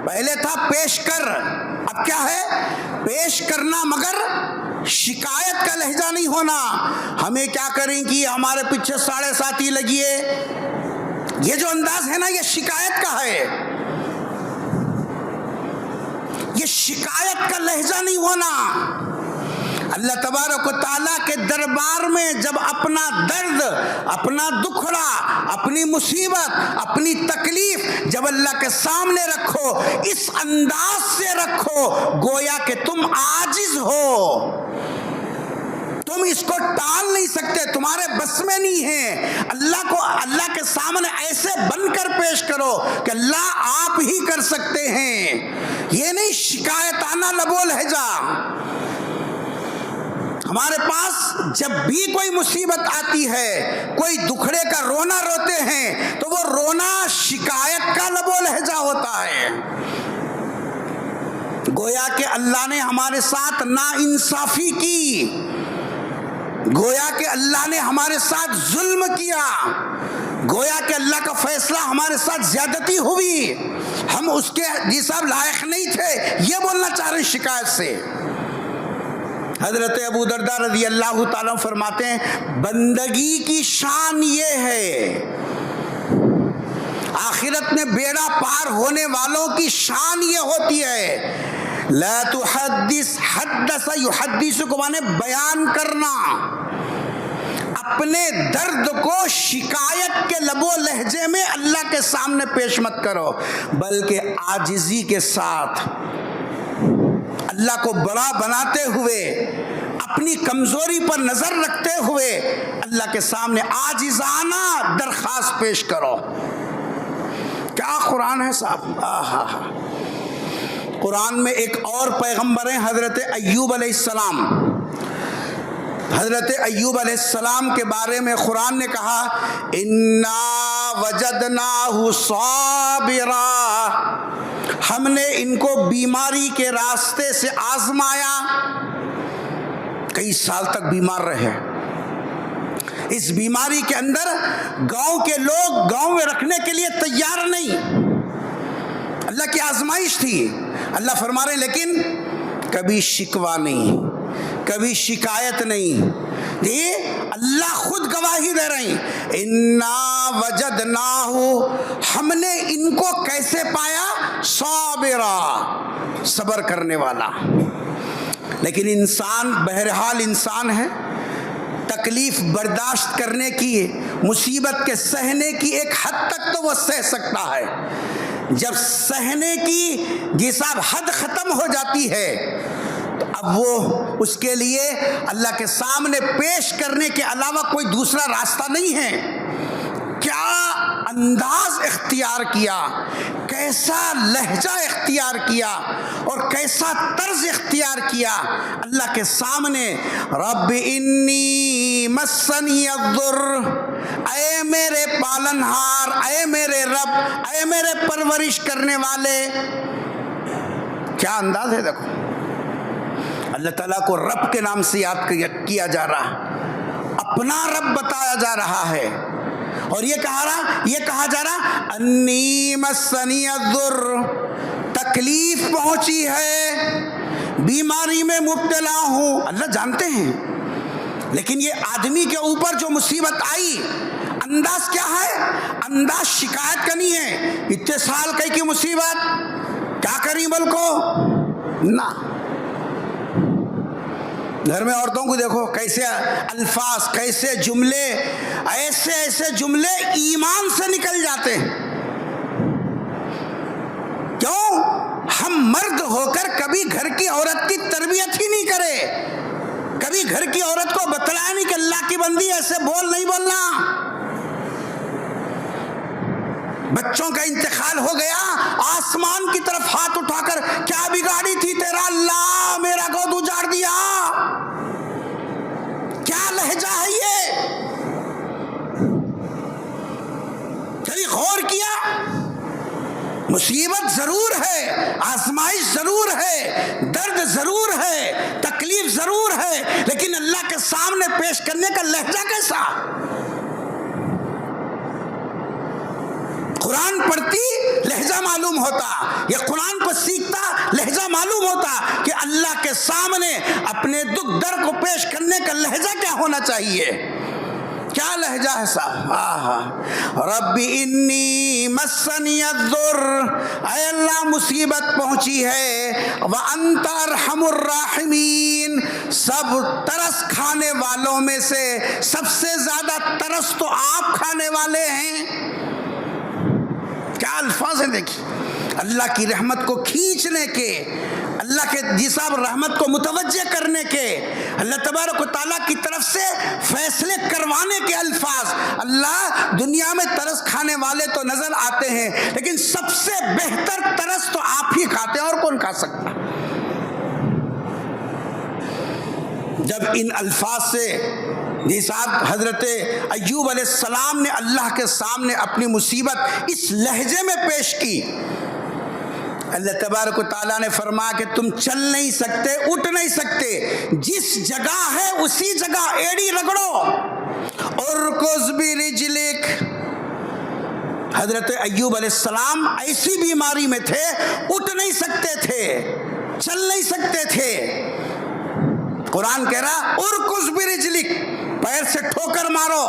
پہلے تھا پیش کر، اب کیا ہے؟ پیش کرنا، مگر شکایت کا لہجہ نہیں ہونا۔ ہمیں کیا کریں کہ ہمارے پیچھے 7.5 لگیے، یہ جو انداز ہے نا یہ شکایت کا ہے، یہ شکایت کا لہجہ نہیں ہونا۔ اللہ تبارک و تعالیٰ کے دربار میں جب اپنا درد، اپنا دکھڑا، اپنی مصیبت، اپنی تکلیف جب اللہ کے سامنے رکھو، اس انداز سے رکھو گویا کہ تم عاجز ہو، تم اس کو ٹال نہیں سکتے، تمہارے بس میں نہیں ہے۔ اللہ کو اللہ کے سامنے ایسے بن کر پیش کرو کہ اللہ آپ ہی کر سکتے ہیں، یہ نہیں شکایتانہ لبو لہجہ۔ ہمارے پاس جب بھی کوئی مصیبت آتی ہے، کوئی دکھڑے کا رونا روتے ہیں تو وہ رونا شکایت کا لب و لہجہ ہوتا ہے، گویا کہ اللہ نے ہمارے ساتھ ناانصافی کی، گویا کہ اللہ نے ہمارے ساتھ ظلم کیا، گویا کہ اللہ کا فیصلہ ہمارے ساتھ زیادتی ہوئی، ہم اس کے صاحب لائق نہیں تھے، یہ بولنا چاہ رہے ہیں شکایت سے۔ حضرت ابو درداء رضی اللہ تعالیٰ فرماتے ہیں بندگی کی شان یہ ہے، آخرت میں بیڑا پار ہونے والوں کی شان یہ ہوتی ہے، لا تحدث حدث یحدث کو مانے بیان کرنا، اپنے درد کو شکایت کے لب و لہجے میں اللہ کے سامنے پیش مت کرو، بلکہ عاجزی کے ساتھ اللہ کو بڑا بناتے ہوئے، اپنی کمزوری پر نظر رکھتے ہوئے اللہ کے سامنے عاجزانہ درخواست پیش کرو۔ کیا قرآن ہے صاحب! آہا! قرآن میں ایک اور پیغمبر ہیں حضرت ایوب علیہ السلام۔ حضرت ایوب علیہ السلام کے بارے میں قرآن نے کہا اِنَّا وَجَدْنَاهُ صَابِرًا، ہم نے ان کو بیماری کے راستے سے آزمایا، کئی سال تک بیمار رہے، اس بیماری کے اندر گاؤں کے لوگ گاؤں میں رکھنے کے لیے تیار نہیں، اللہ کی آزمائش تھی۔ اللہ فرما رہے ہیں لیکن کبھی شکوہ نہیں، کبھی شکایت نہیں، یہ اللہ خود گواہی دے رہے ہیں اِنَّا وَجَدْنَاهُ، ہم نے ان کو کیسے پایا؟ صابرا، صبر کرنے والا۔ لیکن انسان بہرحال انسان ہے، تکلیف برداشت کرنے کی، مصیبت کے سہنے کی ایک حد تک تو وہ سہ سکتا ہے، جب سہنے کی جساب حد ختم ہو جاتی ہے تو اب وہ اس کے لیے اللہ کے سامنے پیش کرنے کے علاوہ کوئی دوسرا راستہ نہیں ہے۔ کیا انداز اختیار کیا، کیسا لہجہ اختیار کیا اور کیسا طرز اختیار کیا اللہ کے سامنے، رب انی مسنی الضر، اے میرے پالنہار، اے میرے رب، اے میرے پرورش کرنے والے۔ کیا انداز ہے، دیکھو اللہ تعالیٰ کو رب کے نام سے یاد کیا جا رہا، اپنا رب بتایا جا رہا ہے، اور یہ کہا جا رہا انی مسنی الضر، تکلیف پہنچی ہے، بیماری میں مبتلا ہوں، اللہ جانتے ہیں، لیکن یہ آدمی کے اوپر جو مصیبت آئی، انداز کیا ہے؟ انداز شکایت کا نہیں ہے، اتنے سال کئی کی مصیبت، کیا کریں بلکو نہ۔ گھر میں عورتوں کو دیکھو کیسے الفاظ، کیسے جملے، ایسے جملے ایمان سے نکل جاتے ہیں۔ کیوں؟ ہم مرد ہو کر کبھی گھر کی عورت کی تربیت ہی نہیں کرے، کبھی گھر کی عورت کو بتلایا نہیں کہ اللہ کی بندی ایسے بول نہیں بولنا۔ بچوں کا انتقال ہو گیا، آسمان کی طرف ہاتھ اٹھا کر کیا بگاڑی تھی تیرا اللہ، میرا گود اجاڑ دیا۔ کیا لہجہ ہے یہ؟ کبھی غور کیا؟ مصیبت ضرور ہے، آزمائش ضرور ہے، درد ضرور ہے، تکلیف ضرور ہے، لیکن اللہ کے سامنے پیش کرنے کا لہجہ کیسا؟ قرآن پڑھتی لہجہ معلوم ہوتا، یا قرآن کو سیکھتا لہجہ معلوم ہوتا کہ اللہ کے سامنے اپنے دکھ درد کو پیش کرنے کا لہجہ کیا ہونا چاہیے۔ کیا لہجہ ہے صاحب؟ رب انی مسنی الضر، اے اللہ مصیبت پہنچی ہے، وانت ارحم الراحمین، سب ترس کھانے والوں میں سے سب سے زیادہ ترس تو آپ کھانے والے ہیں۔ کیا الفاظ ہیں، دیکھیں اللہ کی رحمت کو کھینچنے کے، اللہ کے جساب رحمت کو متوجہ کرنے کے، اللہ تبارک و تعالیٰ کی طرف سے فیصلے کروانے کے الفاظ۔ اللہ دنیا میں ترس کھانے والے تو نظر آتے ہیں، لیکن سب سے بہتر ترس تو آپ ہی کھاتے ہیں، اور کون کھا سکتا؟ جب ان الفاظ سے صاحب حضرت ایوب علیہ السلام نے اللہ کے سامنے اپنی مصیبت اس لہجے میں پیش کی، اللہ تبارک و تعالیٰ نے فرمایا کہ تم چل نہیں سکتے، اٹھ نہیں سکتے، جس جگہ ہے اسی جگہ ایڑی رگڑو، ارکض برجلک۔ حضرت ایوب علیہ السلام ایسی بیماری میں تھے، اٹھ نہیں سکتے تھے، چل نہیں سکتے تھے، قرآن کہہ رہا ارکض برجلک، پیر سے ٹھوکر مارو،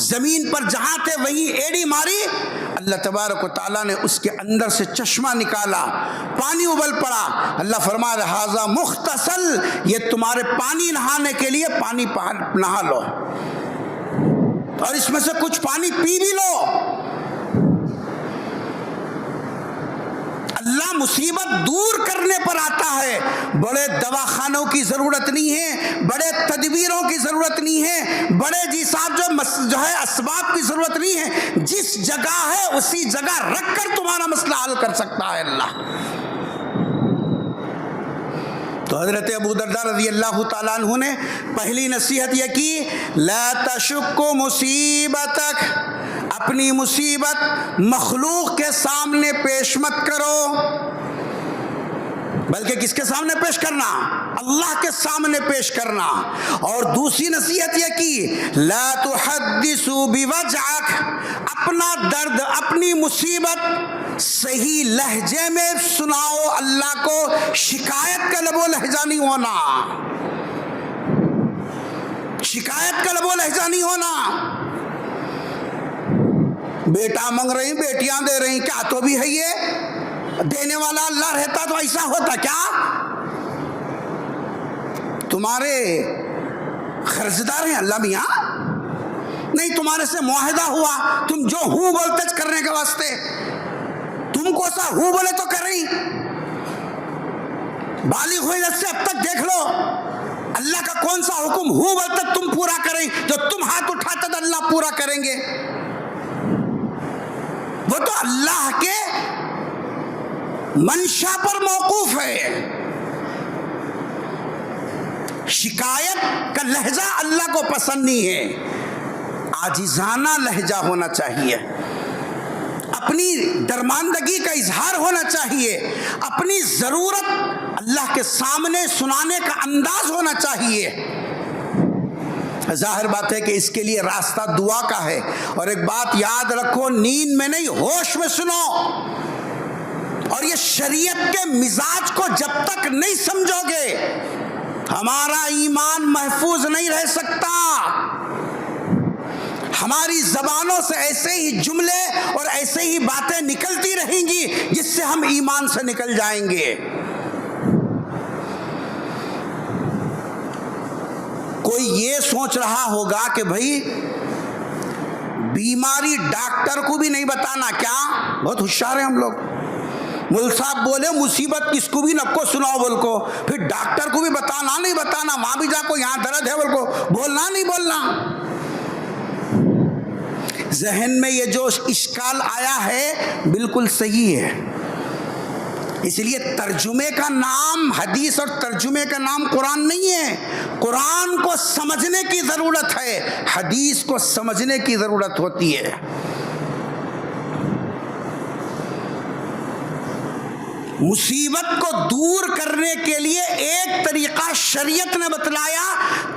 زمین پر جہاں تھے وہیں ایڑی ماری، اللہ تبارک و تعالیٰ نے اس کے اندر سے چشمہ نکالا، پانی ابل پڑا، اللہ فرما رہا ھذا مغتسل، یہ تمہارے پانی نہانے کے لیے، پانی نہا لو، اور اس میں سے کچھ پانی پی بھی لو۔ اللہ مصیبت دور کرنے پر آتا ہے، بڑے دواخانوں کی ضرورت نہیں ہے، بڑے تدبیروں کی ضرورت نہیں ہے، بڑے جو ہے اسباب کی ضرورت نہیں ہے، جس جگہ ہے اسی جگہ رکھ کر تمہارا مسئلہ حل کر سکتا ہے اللہ۔ تو حضرت ابو درداء رضی اللہ تعالیٰ عنہ نے پہلی نصیحت یہ کی، لا تشک مصیبتک، اپنی مصیبت مخلوق کے سامنے پیش مت کرو، بلکہ کس کے سامنے پیش کرنا؟ اللہ کے سامنے پیش کرنا۔ اور دوسری نصیحت یہ کی، لا تحدث بوجعک، اپنا درد، اپنی مصیبت صحیح لہجے میں سناؤ اللہ کو، شکایت کا لب و لہجہ نہیں ہونا، شکایت کا لب و لہجہ نہیں ہونا۔ بیٹا مانگ رہی، بیٹیاں دے رہی، کیا تو بھی ہے یہ؟ دینے والا اللہ رہتا تو ایسا ہوتا کیا؟ تمہارے قرضدار ہیں اللہ میاں؟ نہیں، تمہارے سے معاہدہ ہوا، تم جو ہوں بولتے کرنے کے واسطے، تم کو سا ہوں بولے تو کر رہی، بالغ ہوئی جب سے اب تک دیکھ لو اللہ کا کون سا حکم ہوں بولتے تم پورا کریں، جو تم ہاتھ اٹھاتے تو اللہ پورا کریں گے، وہ تو اللہ کے منشا پر موقوف ہے۔ شکایت کا لہجہ اللہ کو پسند نہیں ہے، عاجزانہ لہجہ ہونا چاہیے، اپنی درماندگی کا اظہار ہونا چاہیے، اپنی ضرورت اللہ کے سامنے سنانے کا انداز ہونا چاہیے۔ ظاہر بات ہے کہ اس کے لیے راستہ دعا کا ہے، اور ایک بات یاد رکھو، نیند میں نہیں، ہوش میں سنو، اور یہ شریعت کے مزاج کو جب تک نہیں سمجھو گے ہمارا ایمان محفوظ نہیں رہ سکتا۔ ہماری زبانوں سے ایسے ہی جملے اور ایسے ہی باتیں نکلتی رہیں گی جس سے ہم ایمان سے نکل جائیں گے۔ کوئی یہ سوچ رہا ہوگا کہ بھائی بیماری ڈاکٹر کو بھی نہیں بتانا، کیا بہت ہوشیار ہیں ہم لوگ، مول صاحب بولے مصیبت کس کو بھی نہ کو سناؤ بول کو، پھر ڈاکٹر کو بھی بتانا نہیں بتانا، وہاں بھی جا کو یہاں درد ہے بول کو بولنا نہیں بولنا۔ ذہن میں یہ جو اشکال آیا ہے بالکل صحیح ہے، اس لیے ترجمے کا نام حدیث اور ترجمے کا نام قرآن نہیں ہے۔ قرآن کو سمجھنے کی ضرورت ہے، حدیث کو سمجھنے کی ضرورت ہوتی ہے۔ مصیبت کو دور کرنے کے لیے ایک طریقہ شریعت نے بتلایا،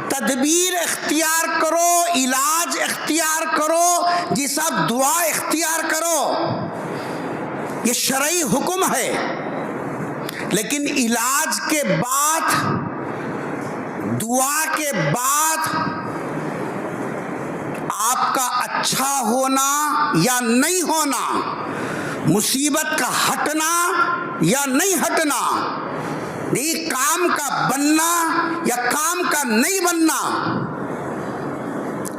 تدبیر اختیار کرو، علاج اختیار کرو، جی صاحب دعا اختیار کرو، یہ شرعی حکم ہے، لیکن علاج کے بعد، دعا کے بعد آپ کا اچھا ہونا یا نہیں ہونا، مصیبت کا ہٹنا یا نہیں ہٹنا، نہیں کام کا بننا یا کام کا نہیں بننا،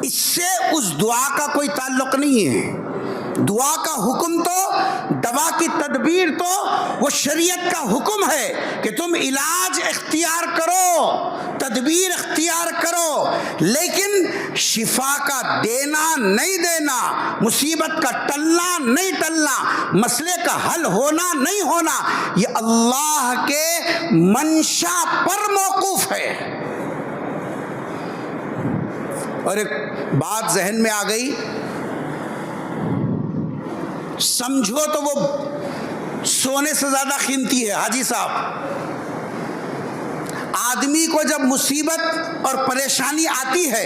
اس سے اس دعا کا کوئی تعلق نہیں ہے۔ دعا کا حکم تو، دوا کی تدبیر تو وہ شریعت کا حکم ہے کہ تم علاج اختیار کرو، تدبیر اختیار کرو، لیکن شفا کا دینا نہیں دینا، مصیبت کا ٹلنا نہیں ٹلنا، مسئلے کا حل ہونا نہیں ہونا، یہ اللہ کے منشا پر موقوف ہے۔ اور ایک بات ذہن میں آ گئی، سمجھو تو وہ سونے سے زیادہ قیمتی ہے حاجی صاحب۔ آدمی کو جب مصیبت اور پریشانی آتی ہے،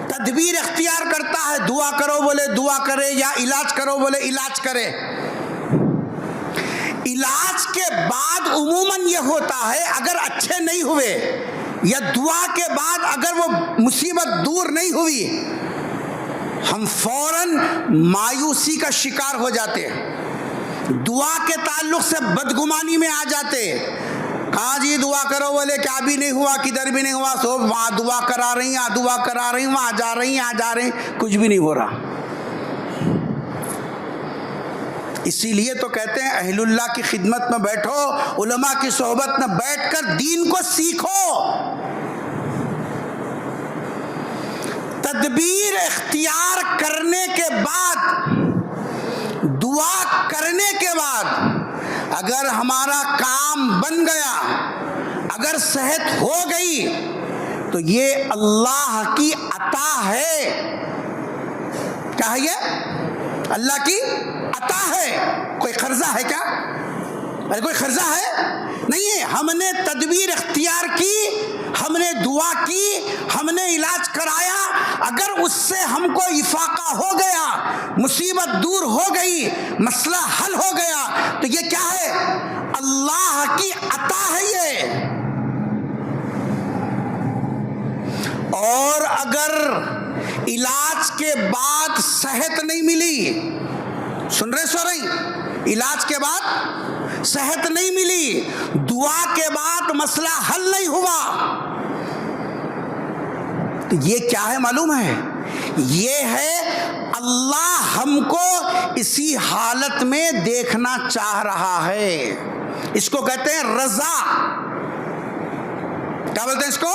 تدبیر اختیار کرتا ہے، دعا کرو بولے دعا کرے، یا علاج کرو بولے علاج کرے۔ علاج کے بعد عموماً یہ ہوتا ہے اگر اچھے نہیں ہوئے یا دعا کے بعد اگر وہ مصیبت دور نہیں ہوئی، ہم فوراً مایوسی کا شکار ہو جاتے ہیں، دعا کے تعلق سے بدگمانی میں آ جاتے ہیں۔ کہاں جی دعا کرو، بولے کیا بھی نہیں ہوا، کدھر بھی نہیں ہوا، سو وہاں دعا کرا رہی ہیں، دعا کرا رہی ہیں، وہاں جا رہی ہیں، یہاں جا رہے ہیں، کچھ بھی نہیں ہو رہا۔ اسی لیے تو کہتے ہیں اہل اللہ کی خدمت میں بیٹھو، علماء کی صحبت میں بیٹھ کر دین کو سیکھو۔ تدبیر اختیار کرنے کے بعد، دعا کرنے کے بعد اگر ہمارا کام بن گیا، اگر صحت ہو گئی، تو یہ اللہ کی عطا ہے۔ کیا ہے یہ؟ اللہ کی عطا ہے۔ کوئی قرضہ ہے کیا؟ ارے کوئی قرضہ ہے؟ نہیں ہے۔ ہم نے تدبیر اختیار کی، ہم نے دعا کی، ہم نے علاج کرایا، اگر اس سے ہم کو افاقہ ہو گیا، مصیبت دور ہو گئی، مسئلہ حل ہو گیا، تو یہ کیا ہے؟ اللہ کی عطا ہے یہ۔ اور اگر علاج کے بعد صحت نہیں ملی، سن رہے سو رہی، علاج کے بعد صحت نہیں ملی، دعا کے بعد مسئلہ حل نہیں ہوا، تو یہ کیا ہے معلوم ہے؟ یہ ہے اللہ ہم کو اسی حالت میں دیکھنا چاہ رہا ہے۔ اس کو کہتے ہیں رضا۔ کیا بولتے ہیں اس کو؟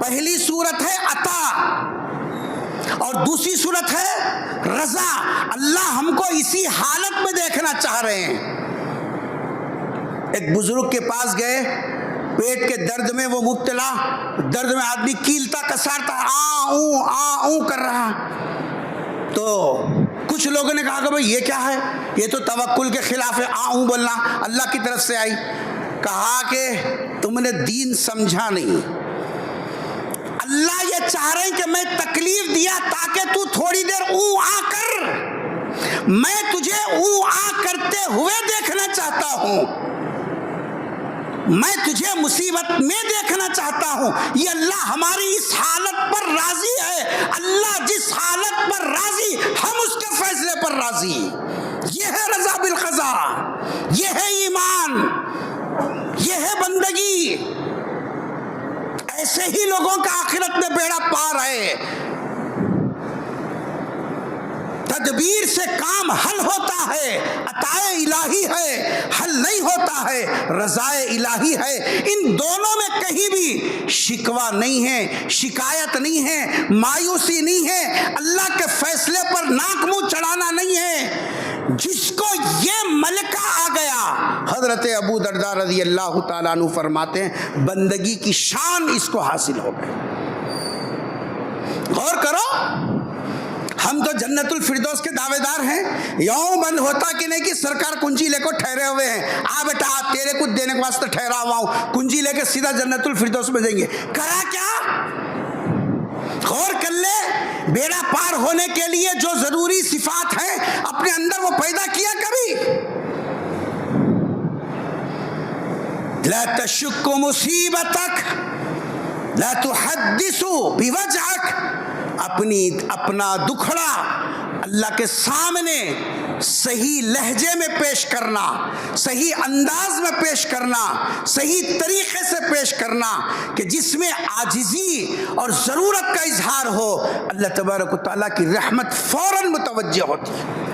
پہلی صورت ہے عطا اور دوسری صورت ہے رضا۔ اللہ ہم کو اسی حالت میں دیکھنا چاہ رہے ہیں۔ ایک بزرگ کے پاس گئے، پیٹ کے درد میں وہ مبتلا، درد میں آدمی کیلتا کسارتا آ اوں کر رہا، تو کچھ لوگوں نے کہا کہ بھئی یہ کیا ہے؟ یہ تو توکل کے خلاف ہے، آ اوں بولنا اللہ کی طرف سے آئی۔ کہا کہ تم نے دین سمجھا نہیں، اللہ یہ چاہ رہے ہیں کہ میں تکلیف دیا تاکہ تو تھوڑی دیر اوں آ کر، میں تجھے اوں آ کرتے ہوئے دیکھنا چاہتا ہوں، میں تجھے مصیبت میں دیکھنا چاہتا ہوں۔ یہ اللہ ہماری اس حالت پر راضی ہے۔ اللہ جس حالت پر راضی، ہم اس کے فیصلے پر راضی۔ یہ ہے رضا بالقضاء، یہ ہے ایمان، یہ ہے بندگی۔ ایسے ہی لوگوں کا آخرت میں بیڑا پار ہے۔ تدبیر سے کام حل ہوتا ہے، عطائے الہی ہے، حل نہیں ہوتا ہے، رضائے الہی ہے۔ ان دونوں میں کہیں بھی شکوہ نہیں ہے، شکایت نہیں ہے، مایوسی نہیں ہے، اللہ کے فیصلے پر ناک منہ چڑھانا نہیں ہے۔ جس کو یہ ملکہ آ گیا، حضرت ابو درداء رضی اللہ تعالیٰ عنہ فرماتے ہیں بندگی کی شان اس کو حاصل ہو گئی۔ غور کرو، ہم تو جنت الفردوس کے دعوے دار ہیں، یوں بند ہوتا کہ نہیں کہ سرکار کنجی لے کو ٹھہرے ہوئے ہیں، آ بیٹا تیرے کچھ دینے کے واسطے ٹھہرا ہوا ہوں، کنجی لے کے سیدھا جنت الفردوس میں جائیں گے۔ کرا کیا؟ غور کر لے، بیڑا پار ہونے کے لیے جو ضروری صفات ہیں اپنے اندر وہ پیدا کیا کبھی؟ لا تشک مصیبتک لا تحدث بوجعک، اپنا دکھڑا اللہ کے سامنے صحیح لہجے میں پیش کرنا، صحیح انداز میں پیش کرنا، صحیح طریقے سے پیش کرنا کہ جس میں عاجزی اور ضرورت کا اظہار ہو، اللہ تبارک و تعالیٰ کی رحمت فوراً متوجہ ہوتی ہے۔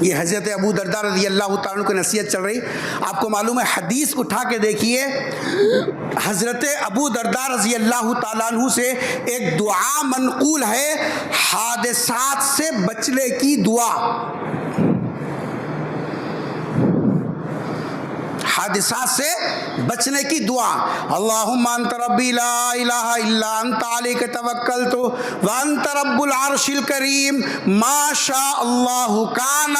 یہ حضرت ابو درداء رضی اللہ تعالیٰ کی نصیحت چل رہی، آپ کو معلوم ہے حدیث اٹھا کے دیکھیے، حضرت ابو درداء رضی اللہ تعالیٰ عنہ سے ایک دعا منقول ہے، حادثات سے بچنے کی دعا، حادثات سے بچنے کی دعا۔ اللہم انت ربی لا الہ الا انت علیک توکلت وانت رب العرش الکریم ما شاء اللہ کان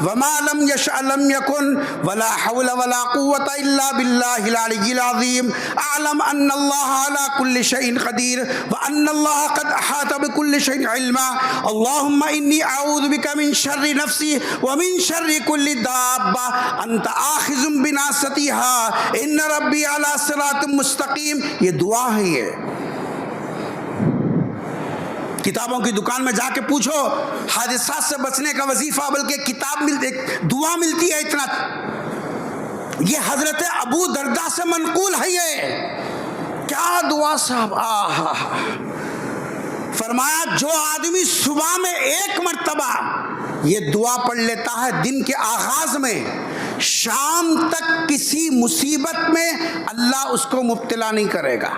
وما لم یشأ لم یکن ولا حول ولا قوة الا باللہ العلی العظیم اعلم ان اللہ علی کل شیء قدیر وان اللہ قد احاط بكل شیء علما اللہم انی اعوذ بک من شر نفسی ومن شر کل دابہ انت آخذ بناصیتها خلاصتها ان ربی علی صراط مستقیم. یہ دعا ہے. یہ کتابوں کی دکان میں جا کے پوچھو حادثات سے بچنے کا وظیفہ، بلکہ کتاب ملتی، دعا ملتی ہے اتنا. یہ حضرت ابو درداء سے منقول ہے. یہ کیا دعا صاحب. آہا. فرمایا جو آدمی صبح میں ایک مرتبہ یہ دعا پڑھ لیتا ہے دن کے آغاز میں، شام تک کسی مصیبت میں اللہ اس کو مبتلا نہیں کرے گا.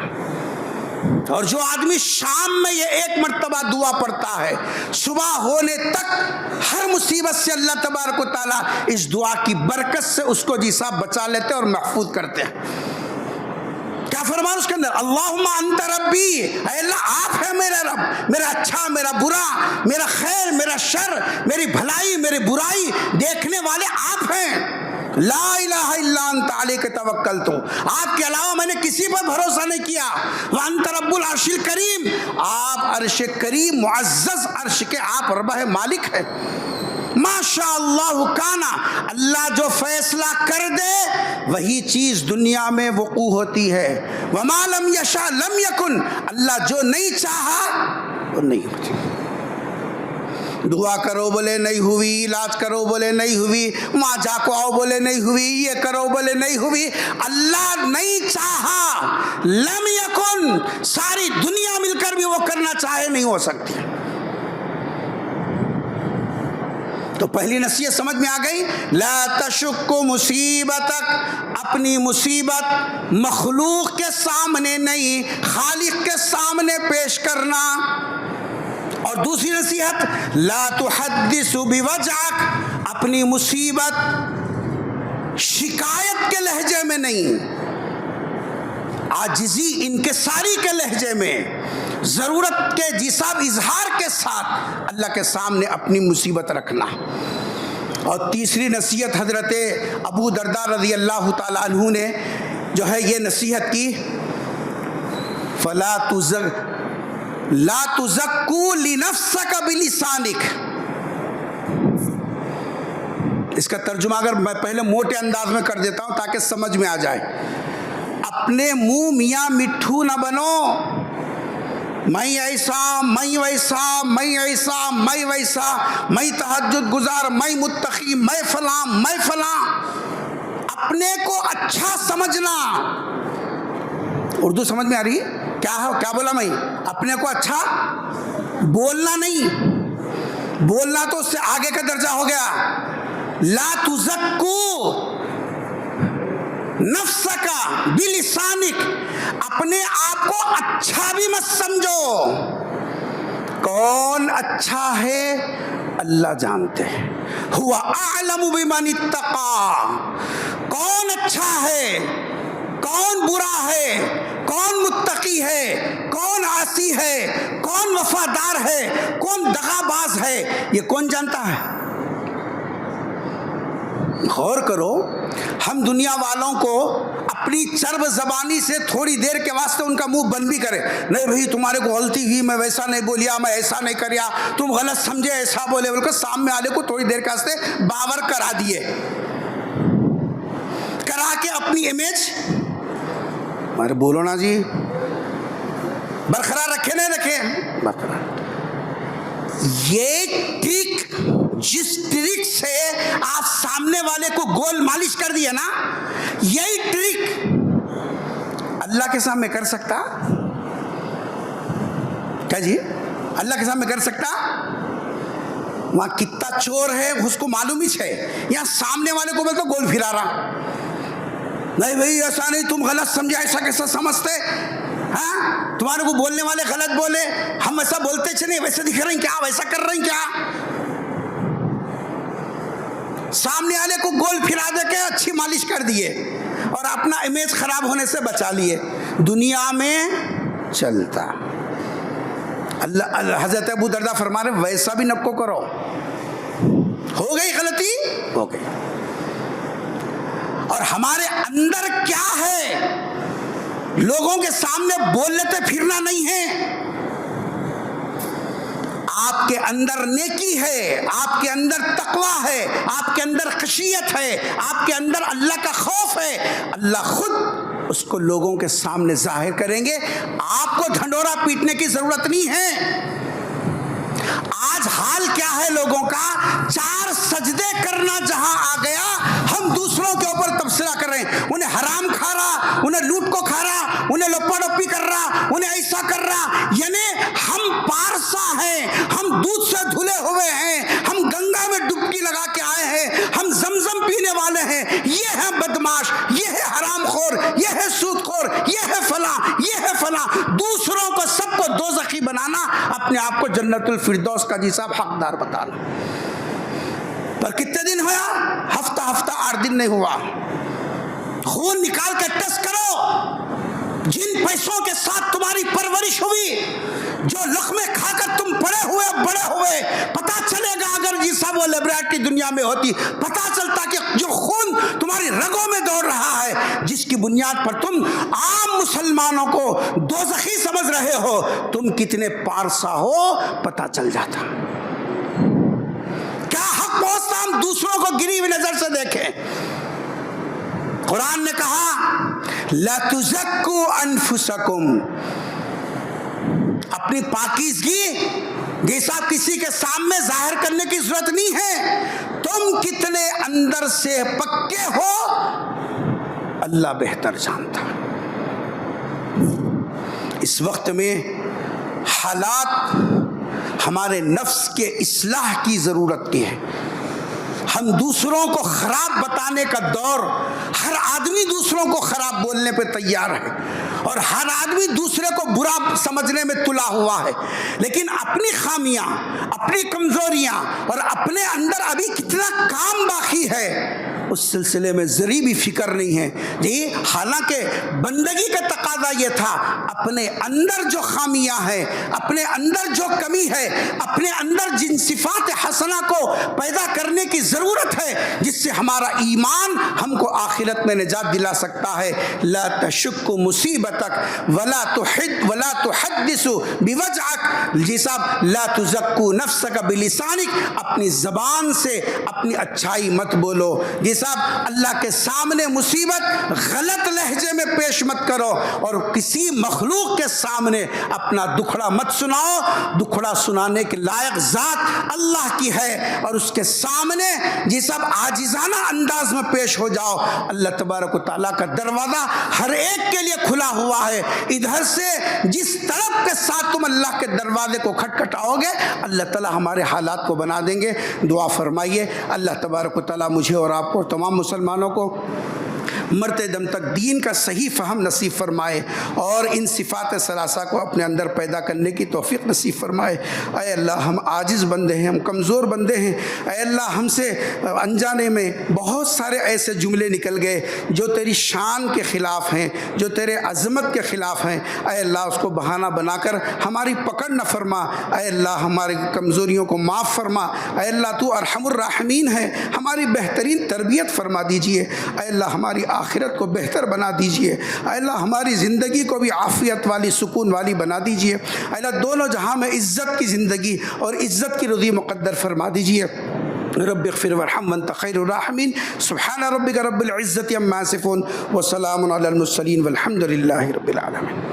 اور جو آدمی شام میں یہ ایک مرتبہ دعا پڑھتا ہے، صبح ہونے تک ہر مصیبت سے اللہ تبارک و تعالیٰ اس دعا کی برکت سے اس کو جی صاحب بچا لیتے اور محفوظ کرتے ہیں. کیا فرمان اس کے اندر؟ اللہم انت ربی، اے اللہ آپ ہے میرا رب، میرا اچھا میرا برا، میرا خیر میرا شر، میری بھلائی میری برائی دیکھنے والے آپ ہیں. لا الہ الا انت علیک توکلت، آپ کے علاوہ میں نے کسی پر بھروسہ نہیں کیا. وانت رب العرش الکریم، آپ عرش کریم معزز عرش کے آپ رب مالک ہے. ما شاء اللہ کانا، اللہ جو فیصلہ کر دے وہی چیز دنیا میں وقوع ہوتی ہے. وما لم یشاء لم یکن، اللہ جو نہیں چاہا وہ نہیں ہوتی. دعا کرو بولے نہیں ہوئی، علاج کرو بولے نہیں ہوئی، وہاں جا کو آؤ بولے نہیں ہوئی، یہ کرو بولے نہیں ہوئی. اللہ نہیں چاہا، لم یکن، ساری دنیا مل کر بھی وہ کرنا چاہے نہیں ہو سکتی. تو پہلی نصیحت سمجھ میں آ گئی. لا تشک مصیبتک، اپنی مصیبت مخلوق کے سامنے نہیں خالق کے سامنے پیش کرنا. اور دوسری نصیحت لا تحدث بوجعک، اپنی مصیبت شکایت کے لہجے میں نہیں، عاجزی انکساری کے لہجے میں، ضرورت کے جی صاحب اظہار کے ساتھ اللہ کے سامنے اپنی مصیبت رکھنا. اور تیسری نصیحت حضرت ابو درداء رضی اللہ تعالی عنہ نے جو ہے یہ نصیحت کی، لا تزکو لنفسک بلسانک. اس کا ترجمہ اگر میں پہلے موٹے انداز میں کر دیتا ہوں تاکہ سمجھ میں آ جائے. اپنے منہ میاں مٹھو نہ بنو، میں ایسا میں ویسا میں ایسا میں ویسا، میں تہجد گزار میں متقی میں فلاں میں فلاں. اپنے کو اچھا سمجھنا. اردو سمجھ میں آ رہی ہے؟ کیا بولا میں؟ اپنے کو اچھا بولنا نہیں، بولنا تو اس سے آگے کا درجہ ہو گیا. لا تزکو نفسک بلسانک، اپنے آپ کو اچھا بھی مت سمجھو. کون اچھا ہے اللہ جانتے ہیں. هو اعلم بمن اتقى، کون اچھا ہے کون برا ہے، کون متقی ہے کون عاصی ہے، کون وفادار ہے کون دغاباز ہے، یہ کون جانتا ہے؟ غور کرو. ہم دنیا والوں کو اپنی چرب زبانی سے تھوڑی دیر کے واسطے ان کا منہ بند بھی کرے، نہیں بھئی تمہارے کو غلطی ہوئی، میں ویسا نہیں بولیا، میں ایسا نہیں کریا، تم غلط سمجھے ایسا بولے، بلکہ سامنے والے کو تھوڑی دیر کے واسطے باور کرا دیے، کرا کے اپنی امیج ہمارے بولو نا جی برقرار رکھے نہیں رکھے برقرار. یہ ٹرک، جس ٹرک سے آپ سامنے والے کو گول مالش کر دیا نا، یہی ٹرک اللہ کے سامنے کر سکتا کیا جی؟ اللہ کے سامنے کر سکتا؟ وہاں کتنا چور ہے اس کو معلوم ہی ہے، یہاں سامنے والے کو بولتا گول پھرا رہا، نہیں بھائی ایسا نہیں، تم غلط سمجھے، ایسا کیسا سمجھتے، ہاں تمہارے کو بولنے والے غلط بولے، ہم ایسا بولتے چلے ویسا دکھ رہے ہیں کیا، ویسا کر رہے ہیں کیا. سامنے والے کو گول پھرا دے کے اچھی مالش کر دیے اور اپنا امیج خراب ہونے سے بچا لیے. دنیا میں چلتا. اللہ حضرت ابو درداء فرما رہے ویسا بھی نکو کرو. ہو گئی غلطی ہو گئی. اور ہمارے اندر کیا ہے لوگوں کے سامنے بول لیتے پھرنا نہیں ہے. آپ کے اندر نیکی ہے، آپ کے اندر تقوی ہے، آپ کے اندر خشیت ہے، آپ کے اندر اللہ کا خوف ہے، اللہ خود اس کو لوگوں کے سامنے ظاہر کریں گے. آپ کو ڈھنڈورا پیٹنے کی ضرورت نہیں ہے. آج حال کیا ہے لوگوں کا؟ 4 سجدے کرنا جہاں آ گیا، ہم دوسروں کے اوپر تبصرہ کر رہے ہیں. انہیں حرام کھا رہا، انہیں لوٹ کو کھا رہا، انہیں لپا ڈپی کر رہا، انہیں ایسا کر رہا. یعنی ہم پارسا ہیں، ہم دودھ سے دھلے ہوئے ہیں، ہم گنگا میں ڈبکی لگا کے آئے ہیں، ہم زمزم پینے والے ہیں. یہ ہے بدماش، یہ ہے حرام خور، یہ ہے سود خور، یہ ہے فلاں، یہ ہے فلاں. دوسروں کو سب کو دوزخی بنانا، اپنے آپ کو جنت الفردوس کا جی صاحب حقدار بتانا. پر کتنے دن ہوا؟ ہفتہ 8 دن نہیں ہوا. خون نکال کے ٹیسٹ کرو. جن پیسوں کے ساتھ تمہاری پرورش ہوئی، جو لقمے کھا کر تم بڑے ہوئے، پتا چلے گا اگر جی صاحب وہ لیبارٹری دنیا میں ہوتی، پتا چلتا کہ جو خون تمہاری رگوں میں دوڑ رہا ہے، جس کی بنیاد پر تم عام مسلمانوں کو دوزخی سمجھ رہے ہو، تم کتنے پارسا ہو پتا چل جاتا. کیا حق پہنچتا ہم دوسروں کو گری ہوئی نظر سے دیکھیں. قرآن نے کہا لا تزکو انفسکم، اپنی پاکیزگی جیسا کسی کے سامنے ظاہر کرنے کی ضرورت نہیں ہے. تم کتنے اندر سے پکے ہو اللہ بہتر جانتا. اس وقت میں حالات ہمارے نفس کے اصلاح کی ضرورت کی ہے. ہم دوسروں کو خراب بتانے کا دور، ہر آدمی دوسروں کو خراب بولنے پہ تیار ہے اور ہر آدمی دوسرے کو برا سمجھنے میں تلا ہوا ہے. لیکن اپنی خامیاں، اپنی کمزوریاں اور اپنے اندر ابھی کتنا کام باقی ہے، اس سلسلے میں ذری بھی فکر نہیں ہے. جی حالانکہ بندگی کا تقاضا یہ تھا، اپنے اندر جو خامیاں ہیں، اپنے اندر جو کمی ہے، اپنے اندر جن صفات حسنہ کو پیدا کرنے کی ضرورت ہے جس سے ہمارا ایمان ہم کو آخرت میں نجات دلا سکتا ہے. لا تشک مصیبتک ولا تحدث بوجعک. جی صاحب لا تزکو نفسک بلسانک، اپنی زبان سے اپنی اچھائی مت بولو. جی صاحب اللہ کے سامنے مصیبت غلط لہجے میں پیش مت کرو اور کسی مخلوق کے سامنے اپنا دکھڑا مت سناؤ. دکھڑا سنانے کے لائق ذات اللہ کی ہے اور اس کے سامنے جی صاحب عاجزانہ انداز میں پیش ہو جاؤ. اللہ تبارک و تعالیٰ کا دروازہ ہر ایک کے لیے کھلا ہوا ہے. ادھر سے جس طرف کے ساتھ تم اللہ کے دروازے کو کھٹکھٹاؤ گے، اللہ تعالیٰ ہمارے حالات کو بنا دیں گے. دعا فرمائیے اللہ تبارک و تعالیٰ مجھے اور آپ کو اور تمام مسلمانوں کو مرتے دم تک دین کا صحیح فہم نصیب فرمائے اور ان صفات ثلاثہ کو اپنے اندر پیدا کرنے کی توفیق نصیب فرمائے. اے اللہ ہم عاجز بندے ہیں، ہم کمزور بندے ہیں. اے اللہ ہم سے انجانے میں بہت سارے ایسے جملے نکل گئے جو تیری شان کے خلاف ہیں، جو تیرے عظمت کے خلاف ہیں. اے اللہ اس کو بہانہ بنا کر ہماری پکڑ نہ فرما. اے اللہ ہماری کمزوریوں کو معاف فرما. اے اللہ تو ارحم الراحمین ہے، ہماری بہترین تربیت فرما دیجئے. اے اللہ ہماری آخرت کو بہتر بنا دیجئے. اے اللہ ہماری زندگی کو بھی عافیت والی، سکون والی بنا دیجئے. اے اللہ دونوں جہاں میں عزت کی زندگی اور عزت کی رضی مقدر فرما دیجئے. رب اغفر وارحم وانت خیر الراحمین. سبحان ربک رب العزت عما یصفون وسلام علی المرسلین والحمد للہ رب العالمین.